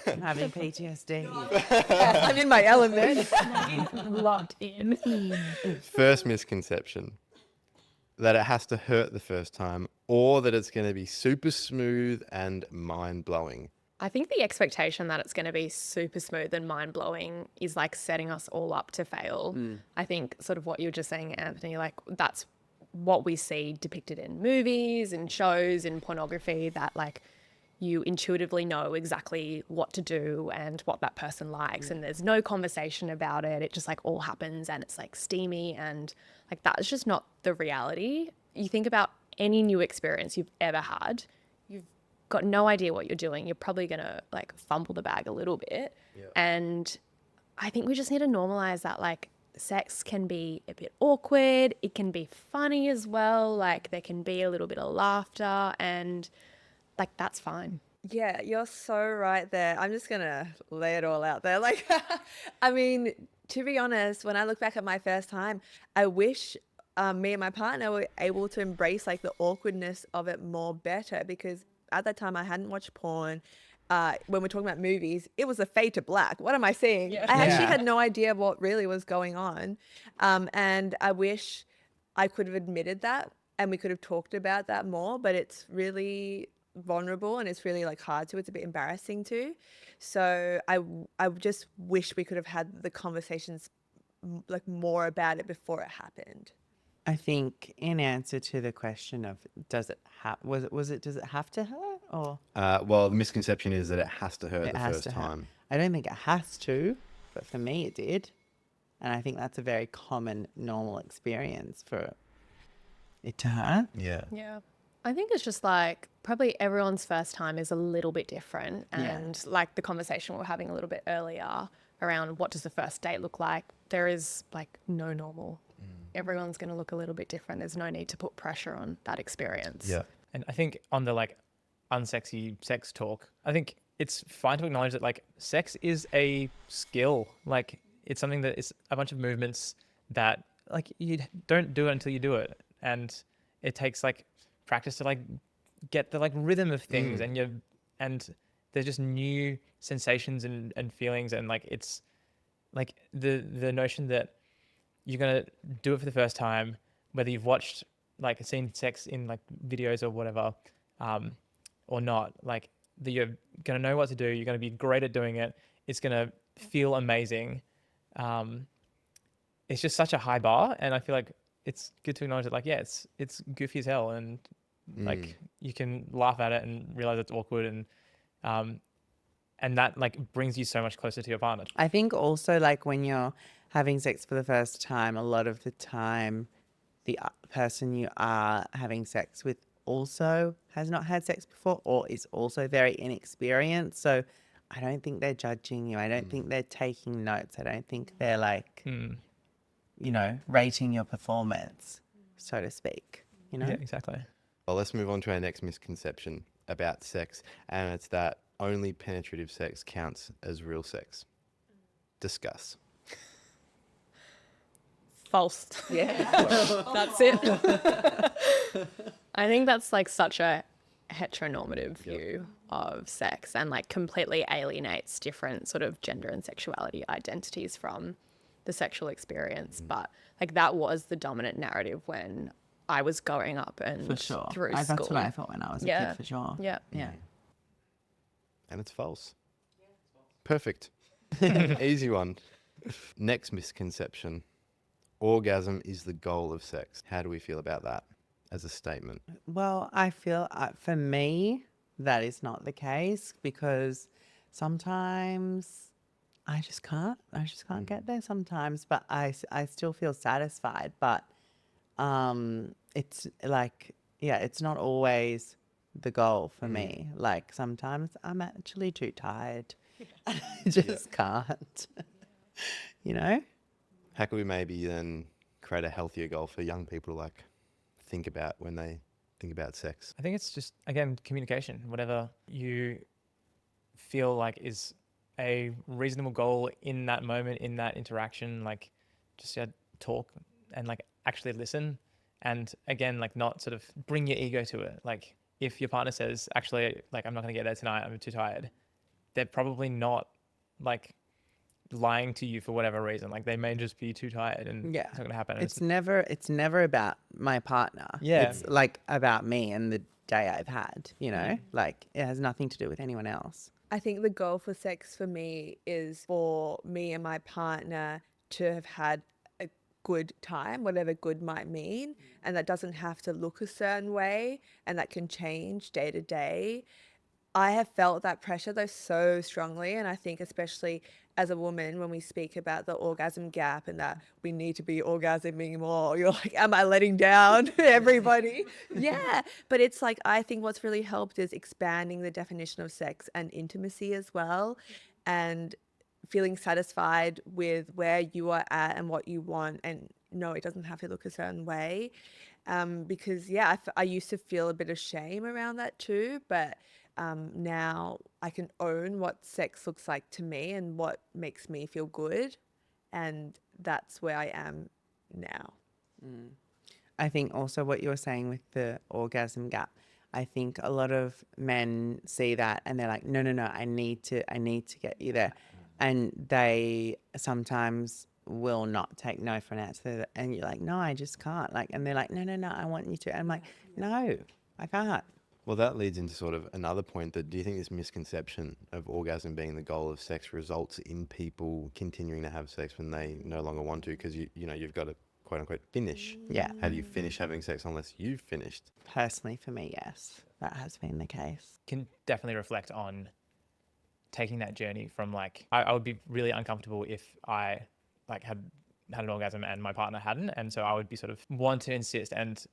I'm having PTSD. I'm in my element. Locked in. First misconception, that it has to hurt the first time, or that it's going to be super smooth and mind-blowing. I think the expectation that it's going to be super smooth and mind-blowing is like setting us all up to fail. I think sort of what you were just saying, Anthony, like that's what we see depicted in movies and shows and pornography, that like you intuitively know exactly what to do and what that person likes, and there's no conversation about it. It just like all happens and it's like steamy, and like that's just not the reality. You think about any new experience you've ever had, you've got no idea what you're doing. You're probably going to like fumble the bag a little bit. And I think we just need to normalize that like sex can be a bit awkward. It can be funny as well. Like there can be a little bit of laughter, and like that's fine. Yeah, you're so right there. I'm just going to lay it all out there. Like, I mean, to be honest, when I look back at my first time, I wish me and my partner were able to embrace like the awkwardness of it more better, because at that time I hadn't watched porn. When we're talking about movies, it was a fade to black. What am I seeing? I actually had no idea what really was going on. And I wish I could have admitted that and we could have talked about that more, but it's really vulnerable and it's really like hard to, it's a bit embarrassing too. So I just wish we could have had the conversations like more about it before it happened. I think in answer to the question of does it does it have to hurt, or Well, the misconception is that it has to hurt it the has first to hurt? time. I don't think it has to, but for me it did, and I think that's a very common normal experience for it to hurt. Yeah. Yeah. I think it's just like probably everyone's first time is a little bit different. And like the conversation we were having a little bit earlier around what does the first date look like, there is like no normal. Everyone's going to look a little bit different. There's no need to put pressure on that experience. Yeah. And I think on the like unsexy sex talk, I think it's fine to acknowledge that like sex is a skill. Like it's something that is a bunch of movements that like you don't do it until you do it. And it takes like practice to like get the like rhythm of things, and there's just new sensations and feelings, and like it's like the notion that you're gonna do it for the first time, whether you've watched like seen sex in like videos or whatever, or not, like that you're gonna know what to do, you're gonna be great at doing it, it's gonna feel amazing. It's just such a high bar, and I feel like it's good to acknowledge that, like, yeah, it's goofy as hell, and like you can laugh at it and realize it's awkward, and that like brings you so much closer to your partner. I think also like when you're having sex for the first time, a lot of the time the person you are having sex with also has not had sex before or is also very inexperienced. So I don't think they're judging you. I don't think they're taking notes. I don't think they're like, you know, rating your performance, so to speak, you know? Yeah, exactly. Well, let's move on to our next misconception about sex, and it's that only penetrative sex counts as real sex. Discuss. False. Yeah. That's it. I think that's like such a heteronormative view of sex, and like completely alienates different sort of gender and sexuality identities from the sexual experience. But like that was the dominant narrative when I was growing up and For sure. through That's school. what I thought when I was a kid, for sure. Yeah. Yeah. And it's false. Perfect. Easy one. Next misconception. Orgasm is the goal of sex. How do we feel about that as a statement? Well, I feel for me, that is not the case, because sometimes I just can't get there sometimes, but I still feel satisfied. But it's like, yeah, it's not always the goal for me. Like sometimes I'm actually too tired. I just can't, you know? How could we maybe then create a healthier goal for young people to like think about when they think about sex? I think it's just, again, communication. Whatever you feel like is a reasonable goal in that moment, in that interaction, like just talk and like actually listen. And again, like not sort of bring your ego to it. Like if your partner says, actually, like I'm not going to get there tonight, I'm too tired, they're probably not like lying to you for whatever reason. Like they may just be too tired and it's not going to happen. And It's never about my partner. Yeah. It's like about me and the day I've had, you know? Like it has nothing to do with anyone else. I think the goal for sex for me is for me and my partner to have had a good time, whatever good might mean. And that doesn't have to look a certain way, and that can change day to day. I have felt that pressure though so strongly, and I think especially as a woman, when we speak about the orgasm gap and that we need to be orgasming more, you're like, am I letting down everybody? Yeah, but it's like, I think what's really helped is expanding the definition of sex and intimacy as well, and feeling satisfied with where you are at and what you want, and no, it doesn't have to look a certain way, because yeah, I used to feel a bit of shame around that too, but now I can own what sex looks like to me and what makes me feel good, and that's where I am now. I think also what you were saying with the orgasm gap, I think a lot of men see that and they're like, no, I need to get you there. And they sometimes will not take no for an answer. And you're like, no, I just can't. Like, and they're like, no, I want you to. And I'm like, no, I can't. Well, that leads into sort of another point. That do you think this misconception of orgasm being the goal of sex results in people continuing to have sex when they no longer want to? Because you know you've got to quote unquote finish. Yeah. How do you finish having sex unless you've finished? Personally, for me, yes, that has been the case. can definitely reflect on taking that journey from like, I would be really uncomfortable if I like had an orgasm and my partner hadn't, and so I would be sort of want to insist, and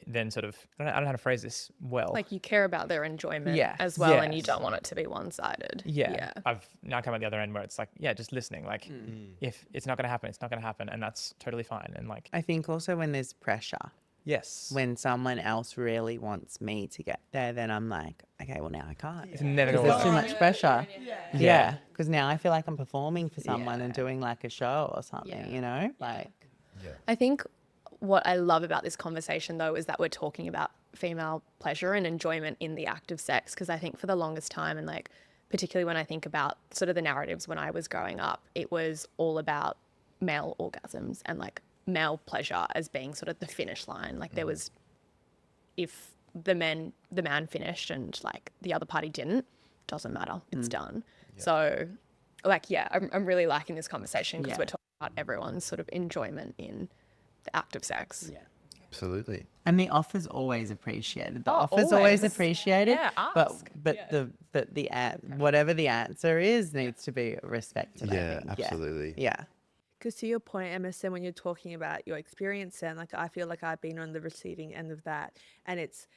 then sort of I don't know how to phrase this well. Like you care about their enjoyment Yes. as well, and you Yes. don't want it to be one-sided. Yeah. I've now come at the other end where it's like, yeah, just listening. Like if it's not going to happen, it's not going to happen, and that's totally fine. And like, I think also when there's pressure, yes, when someone else really wants me to get there, then I'm like, okay, well now I can't. it's never 'Cause going to there's too work. much pressure. Yeah. Yeah, because now I feel like I'm performing for someone and Yeah. doing like a show or something, Yeah. you know? Like, I think what I love about this conversation though is that we're talking about female pleasure and enjoyment in the act of sex. Because I think for the longest time, and like particularly when I think about sort of the narratives when I was growing up, it was all about male orgasms and like male pleasure as being sort of the finish line. Like there was, if the man finished and like the other party didn't, doesn't matter, it's done. So like, yeah, I'm really liking this conversation because we're talking about everyone's sort of enjoyment in the act of sex. Yeah. Absolutely. And the offer's always appreciated. The Oh, offer's always always. appreciated. Yeah, but ask. whatever the answer is needs to be respected. I Yeah, think. absolutely. Yeah. Because to your point, Emerson, when you're talking about your experience, and like I feel like I've been on the receiving end of that, and it's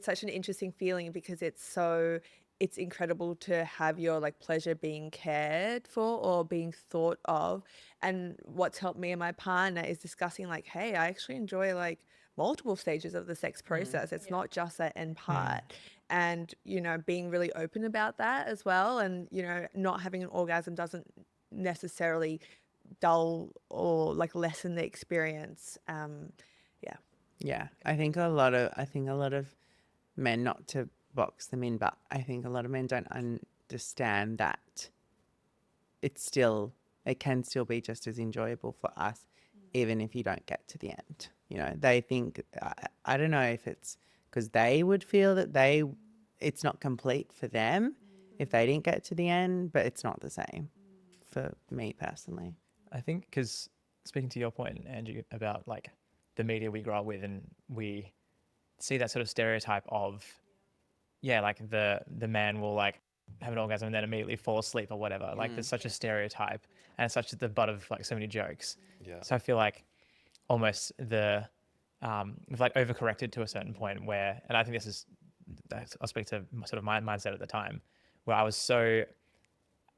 such an interesting feeling because it's incredible to have your like pleasure being cared for or being thought of. And what's helped me and my partner is discussing like, hey, I actually enjoy like multiple stages of the sex process. It's not just that end part. And, you know, being really open about that as well. And, you know, not having an orgasm doesn't necessarily dull or like lessen the experience. Yeah. I think a lot of men, not to box them in, but I think a lot of men don't understand that it can still be just as enjoyable for us, even if you don't get to the end. You know, they think, I don't know if it's because they would feel that it's not complete for them if they didn't get to the end, but it's not the same for me personally. I think because speaking to your point, Angie, about like the media we grow up with, and we see that sort of stereotype of, like the man will like have an orgasm and then immediately fall asleep or whatever. Like there's such a stereotype, and it's such the butt of like so many jokes. Yeah. So I feel like almost we've like overcorrected to a certain point where, and I think I'll speak to sort of my mindset at the time, where I was so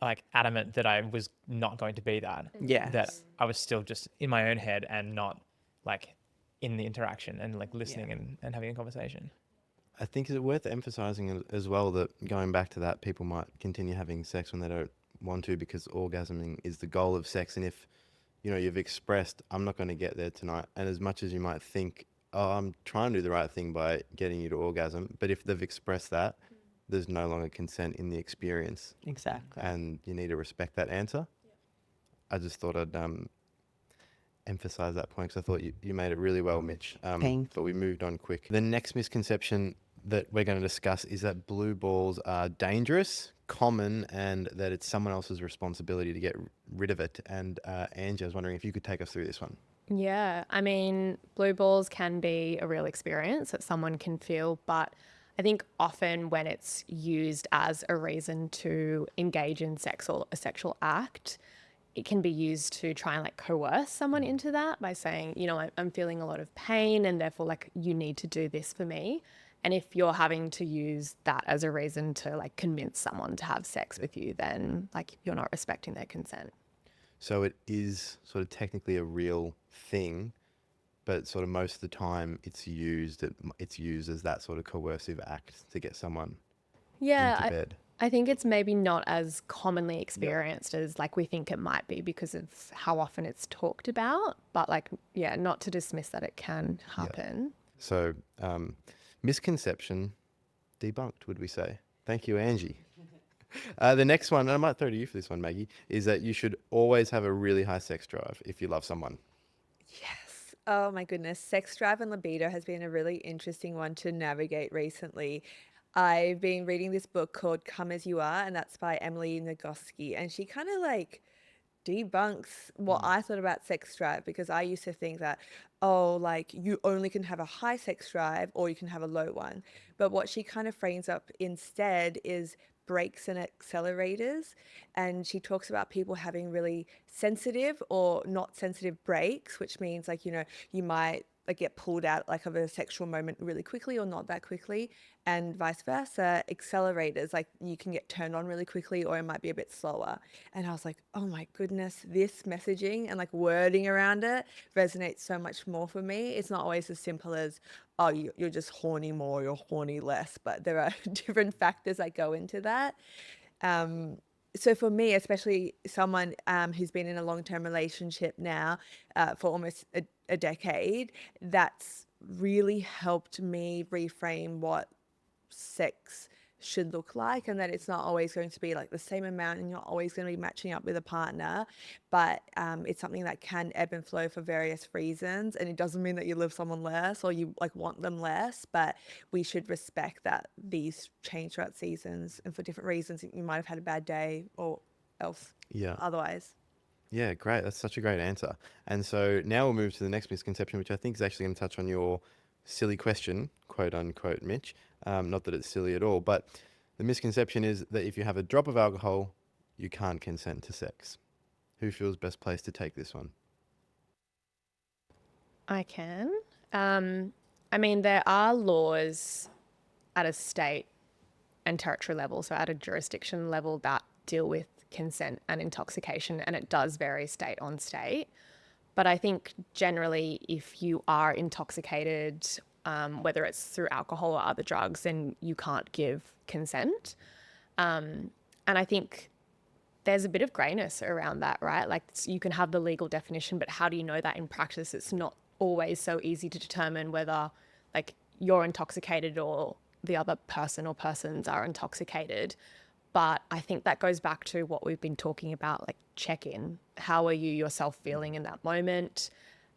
like adamant that I was not going to be that. Yes. That I was still just in my own head and not like in the interaction and like listening and having a conversation. I think it's worth emphasizing as well that going back to that, people might continue having sex when they don't want to because orgasming is the goal of sex. And if, you know, you've expressed, I'm not going to get there tonight. And as much as you might think, oh, I'm trying to do the right thing by getting you to orgasm. But if they've expressed that, there's no longer consent in the experience. Exactly. And you need to respect that answer. I just thought I'd emphasize that point because I thought you made it really well, Mitch. Thanks. But we moved on quick. The next misconception that we're going to discuss is that blue balls are dangerous, common, and that it's someone else's responsibility to get rid of it. And Angie, I was wondering if you could take us through this one. Yeah, I mean, blue balls can be a real experience that someone can feel, but I think often when it's used as a reason to engage in sex or a sexual act, it can be used to try and like coerce someone into that by saying, you know, I'm feeling a lot of pain and therefore like you need to do this for me. And if you're having to use that as a reason to like convince someone to have sex with you, then like you're not respecting their consent. So it is sort of technically a real thing, but sort of most of the time it's used as that sort of coercive act to get someone into bed. I think it's maybe not as commonly experienced as like we think it might be because of how often it's talked about, but like, yeah, not to dismiss that it can happen. So misconception debunked, would we say? Thank you, Angie. The next one, and I might throw to you for this one, Maggie, is that you should always have a really high sex drive if you love someone. Yes. Oh my goodness. Sex drive and libido has been a really interesting one to navigate recently. I've been reading this book called Come As You Are, and that's by Emily Nagoski. And she kind of like debunks what I thought about sex drive, because I used to think that, oh, like you only can have a high sex drive or you can have a low one. But what she kind of frames up instead is brakes and accelerators. And she talks about people having really sensitive or not sensitive brakes, which means like, you know, you might like get pulled out like of a sexual moment really quickly or not that quickly, and vice versa. Accelerators, like you can get turned on really quickly or it might be a bit slower. And I was like, oh my goodness, this messaging and like wording around it resonates so much more for me. It's not always as simple as, oh, you're just horny more, you're horny less, but there are different factors that go into that. So for me, especially someone who's been in a long-term relationship now for almost a decade, that's really helped me reframe what sex should look like, and that it's not always going to be like the same amount and you're always going to be matching up with a partner, but it's something that can ebb and flow for various reasons, and it doesn't mean that you love someone less or you like want them less, but we should respect that these change throughout seasons and for different reasons. You might have had a bad day or else Yeah. otherwise. Yeah, great. That's such a great answer. And so now we'll move to the next misconception, which I think is actually going to touch on your silly question, quote unquote, Mitch. Not that it's silly at all, but the misconception is that if you have a drop of alcohol, you can't consent to sex. Who feels best placed to take this one? I can. I mean, there are laws at a state and territory level, so at a jurisdiction level, that deal with consent and intoxication, and it does vary state on state. But I think generally, if you are intoxicated, whether it's through alcohol or other drugs, then you can't give consent. And I think there's a bit of greyness around that, right? Like you can have the legal definition, but how do you know that in practice? It's not always so easy to determine whether like you're intoxicated or the other person or persons are intoxicated. But I think that goes back to what we've been talking about, like check-in. How are you yourself feeling in that moment?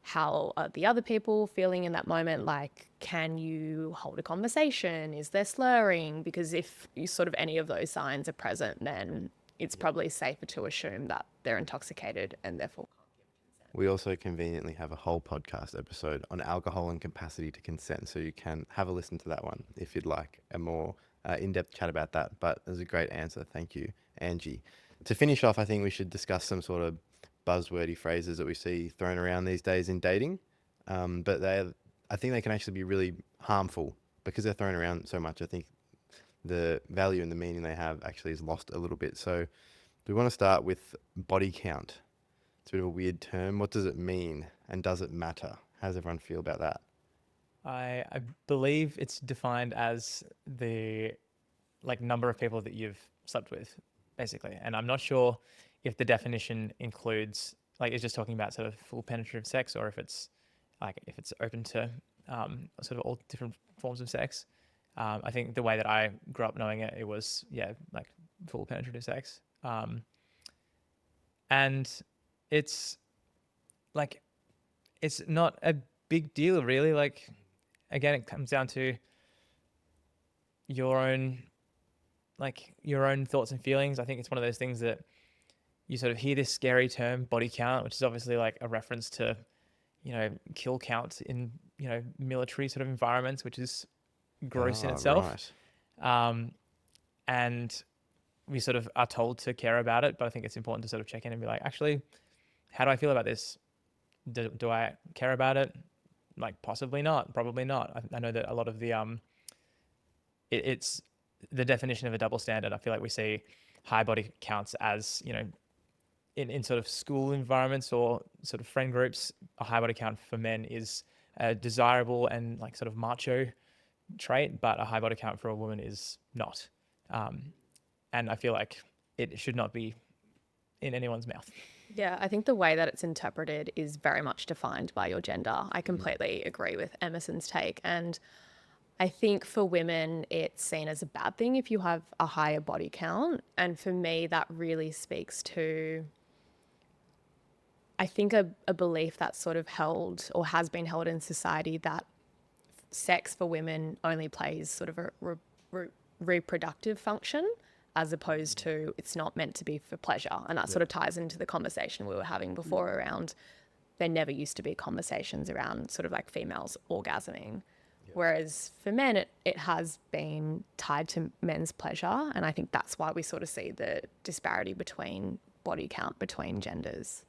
How are the other people feeling in that moment? Like, can you hold a conversation? Is there slurring? Because if you sort of any of those signs are present, then it's probably safer to assume that they're intoxicated and therefore can't give consent. We also conveniently have a whole podcast episode on alcohol and capacity to consent, so you can have a listen to that one if you'd like a more in-depth chat about that. But it was a great answer. Thank you, Angie. To finish off, I think we should discuss some sort of buzzwordy phrases that we see thrown around these days in dating. But I think they can actually be really harmful because they're thrown around so much. I think the value and the meaning they have actually is lost a little bit. So we want to start with body count. It's a bit of a weird term. What does it mean? And does it matter? How does everyone feel about that? I believe it's defined as the like number of people that you've slept with, basically. And I'm not sure if the definition includes like it's just talking about sort of full penetrative sex, or if it's open to sort of all different forms of sex. I think the way that I grew up knowing it, it was like full penetrative sex, and it's like it's not a big deal really. Like again, it comes down to your own thoughts and feelings. I think it's one of those things that you sort of hear this scary term body count, which is obviously like a reference to, kill counts in, military sort of environments, which is gross in itself. Right. And we sort of are told to care about it, but I think it's important to sort of check in and be like, actually, how do I feel about this? Do I care about it? Like possibly not, probably not. I know that a lot of the, it's the definition of a double standard. I feel like we see high body counts as, in sort of school environments or sort of friend groups, a high body count for men is a desirable and like sort of macho trait, but a high body count for a woman is not. And I feel like it should not be in anyone's mouth. Yeah, I think the way that it's interpreted is very much defined by your gender. I completely agree with Emerson's take. And I think for women, it's seen as a bad thing if you have a higher body count. And for me, that really speaks to, I think, a belief that's sort of held or has been held in society that sex for women only plays sort of a reproductive function, as opposed to it's not meant to be for pleasure. And that sort of ties into the conversation we were having before around there never used to be conversations around sort of like females orgasming. Whereas for men, it has been tied to men's pleasure. And I think that's why we sort of see the disparity between body count between genders.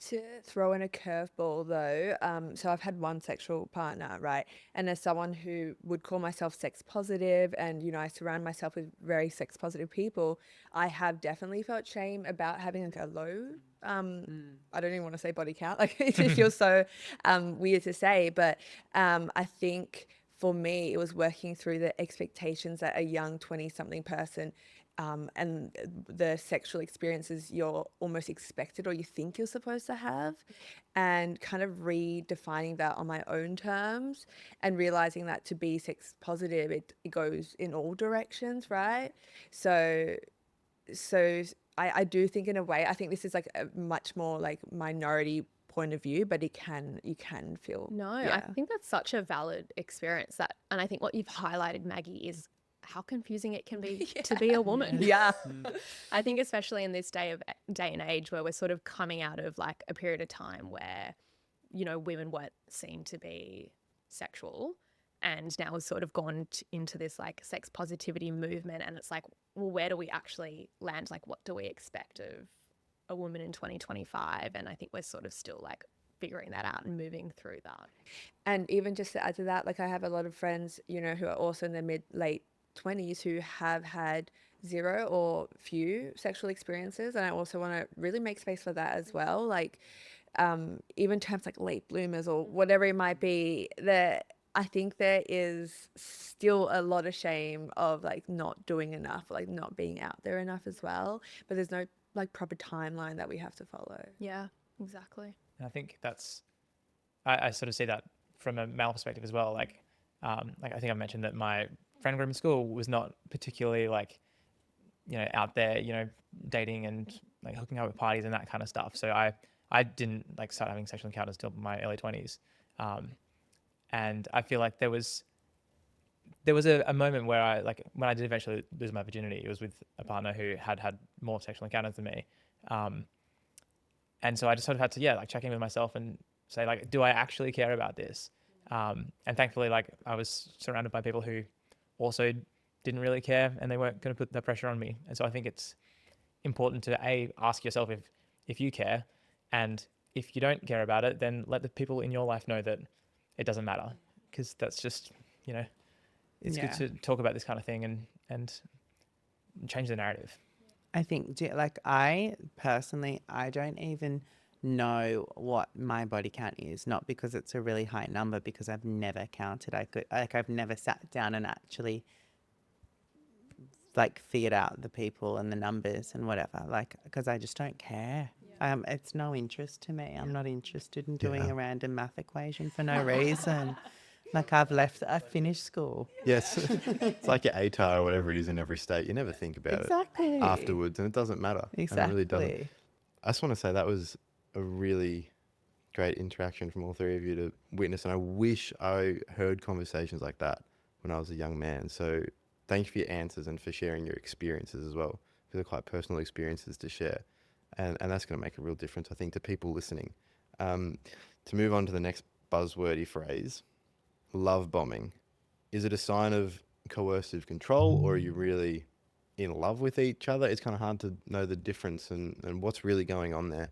To throw in a curveball though, so I've had one sexual partner, right? And as someone who would call myself sex positive and, I surround myself with very sex positive people, I have definitely felt shame about having like a low, I don't even want to say body count, like it just feels so weird to say, but I think for me, it was working through the expectations that a young 20-something person and the sexual experiences you're almost expected or you think you're supposed to have, and kind of redefining that on my own terms and realizing that to be sex positive, it goes in all directions, right? So I do think in a way, I think this is like a much more like minority point of view, but you can feel. No, I yeah. think that's such a valid experience and I think what you've highlighted, Maggie, is how confusing it can be to be a woman. Yeah. I think especially in this day and age where we're sort of coming out of like a period of time where, you know, women weren't seen to be sexual, and now we've sort of gone into this like sex positivity movement, and it's like, well, where do we actually land? Like, what do we expect of a woman in 2025? And I think we're sort of still like figuring that out and moving through that. And even just to add to that, like I have a lot of friends, you know, who are also in their late 20s who have had zero or few sexual experiences. And I also want to really make space for that as well. Like, even terms like late bloomers or whatever it might be, I think there is still a lot of shame of like not doing enough, like not being out there enough as well. But there's no like proper timeline that we have to follow. Yeah, exactly. And I think I sort of see that from a male perspective as well. Like I think I mentioned that my friend group in school was not particularly like, you know, out there, you know, dating and like hooking up at parties and that kind of stuff. So I didn't like start having sexual encounters till my early 20s. And I feel like there was a moment where I, like, when I did eventually lose my virginity, it was with a partner who had more sexual encounters than me. And so I just sort of had to, like check in with myself and say, like, do I actually care about this? And thankfully, like, I was surrounded by people who also didn't really care, and they weren't going to put the pressure on me. And so I think it's important to ask yourself if you care, and if you don't care about it, then let the people in your life know that it doesn't matter, because that's just, you know, it's good to talk about this kind of thing and change the narrative. I think, like, I personally, I don't even know what my body count is, not because it's a really high number, because I've never counted. I've never sat down and actually like figured out the people and the numbers and whatever, like, because I just don't care. It's no interest to me. I'm not interested in doing a random math equation for no reason. Like, I finished school. Yes. It's like your ATAR or whatever it is in every state. You never think about Exactly. it afterwards, and it doesn't matter. Exactly. And it really doesn't. I just want to say that was a really great interaction from all three of you to witness, and I wish I heard conversations like that when I was a young man. So thank you for your answers and for sharing your experiences as well, because they're quite personal experiences to share. And that's going to make a real difference, I think, to people listening. To move on to the next buzzwordy phrase, love bombing. Is it a sign of coercive control, or are you really in love with each other? It's kind of hard to know the difference and what's really going on there.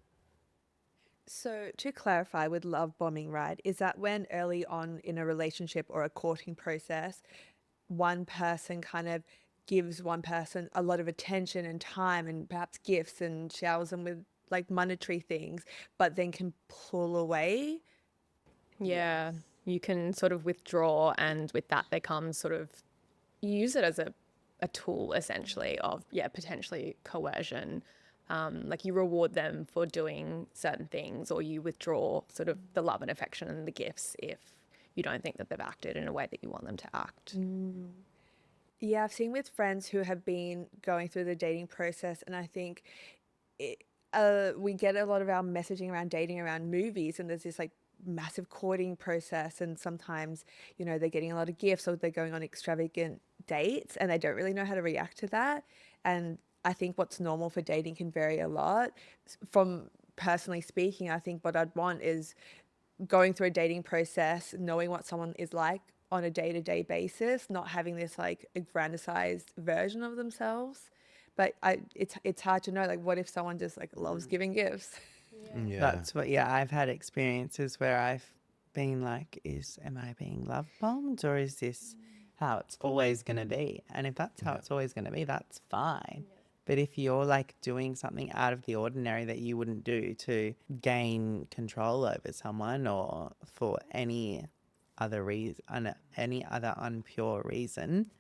So to clarify with love bombing, right, is that when early on in a relationship or a courting process, one person kind of gives one person a lot of attention and time and perhaps gifts and showers them with like monetary things, but then can pull away? Yeah, you can sort of withdraw, and with that there comes sort of, you use it as a tool essentially of, potentially coercion. Like, you reward them for doing certain things, or you withdraw sort of the love and affection and the gifts if you don't think that they've acted in a way that you want them to act. Yeah, I've seen with friends who have been going through the dating process, and I think we get a lot of our messaging around dating around movies, and there's this like massive courting process, and sometimes, you know, they're getting a lot of gifts or they're going on extravagant dates and they don't really know how to react to that. And I think what's normal for dating can vary a lot. From personally speaking, I think what I'd want is going through a dating process, knowing what someone is like on a day-to-day basis, not having this like aggrandized version of themselves. But it's hard to know, like, what if someone just like loves giving gifts? Yeah. That's what, I've had experiences where I've been like, am I being love bombed, or is this how it's always going to be? And if that's how it's always going to be, that's fine. But if you're like doing something out of the ordinary that you wouldn't do to gain control over someone, or for any other reason, any other unpure reason,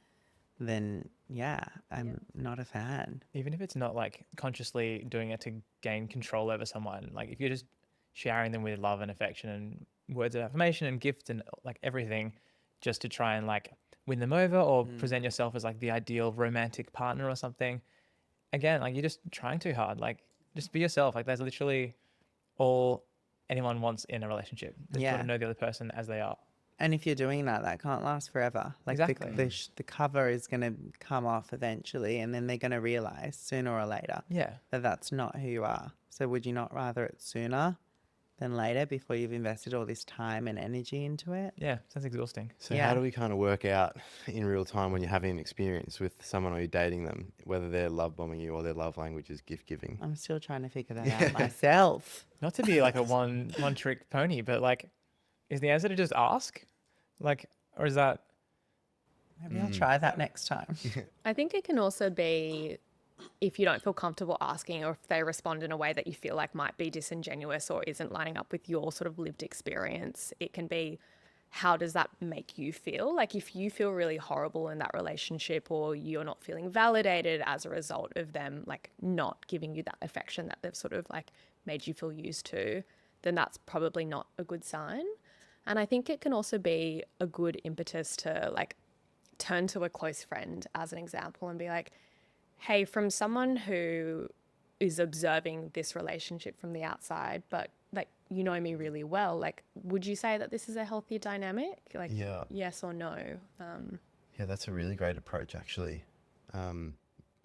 then yeah, I'm not a fan. Even if it's not like consciously doing it to gain control over someone, like if you're just showering them with love and affection and words of affirmation and gifts and like everything just to try and like win them over or present yourself as like the ideal romantic partner or something, again, like you're just trying too hard. Like just be yourself. Like that's literally all anyone wants in a relationship. They Yeah. want to know the other person as they are. And if you're doing that, that can't last forever. Like Exactly. the cover is going to come off eventually, and then they're going to realize sooner or later Yeah. that that's not who you are. So would you not rather it sooner than later before you've invested all this time and energy into it? Yeah. Sounds exhausting. So Yeah. how do we kind of work out in real time when you're having an experience with someone or you're dating them, whether they're love bombing you or their love language is gift giving? I'm still trying to figure that out myself. Not to be like a one trick pony, but like, is the answer to just ask? Like, or is that Maybe I'll try that next time. I think it can also be if you don't feel comfortable asking, or if they respond in a way that you feel like might be disingenuous or isn't lining up with your sort of lived experience, it can be, how does that make you feel? Like if you feel really horrible in that relationship, or you're not feeling validated as a result of them like not giving you that affection that they've sort of like made you feel used to, then that's probably not a good sign. And I think it can also be a good impetus to like turn to a close friend as an example and be like, hey, from someone who is observing this relationship from the outside, but like, you know me really well, like, would you say that this is a healthy dynamic? Like, Yeah. yes or no? Yeah, that's a really great approach, actually. And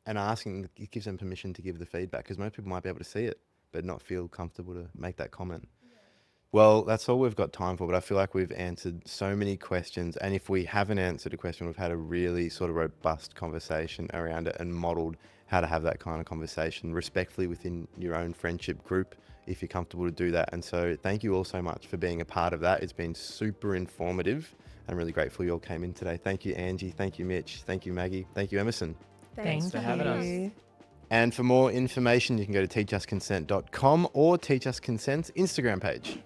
asking, it gives them permission to give the feedback, because most people might be able to see it, but not feel comfortable to make that comment. Well, that's all we've got time for, but I feel like we've answered so many questions. And if we haven't answered a question, we've had a really sort of robust conversation around it and modeled how to have that kind of conversation respectfully within your own friendship group, if you're comfortable to do that. And so thank you all so much for being a part of that. It's been super informative. I'm really grateful you all came in today. Thank you, Angie. Thank you, Mitch. Thank you, Maggie. Thank you, Emerson. Thanks for having us. And for more information, you can go to teachusconsent.com or Teach Us Consent's Instagram page.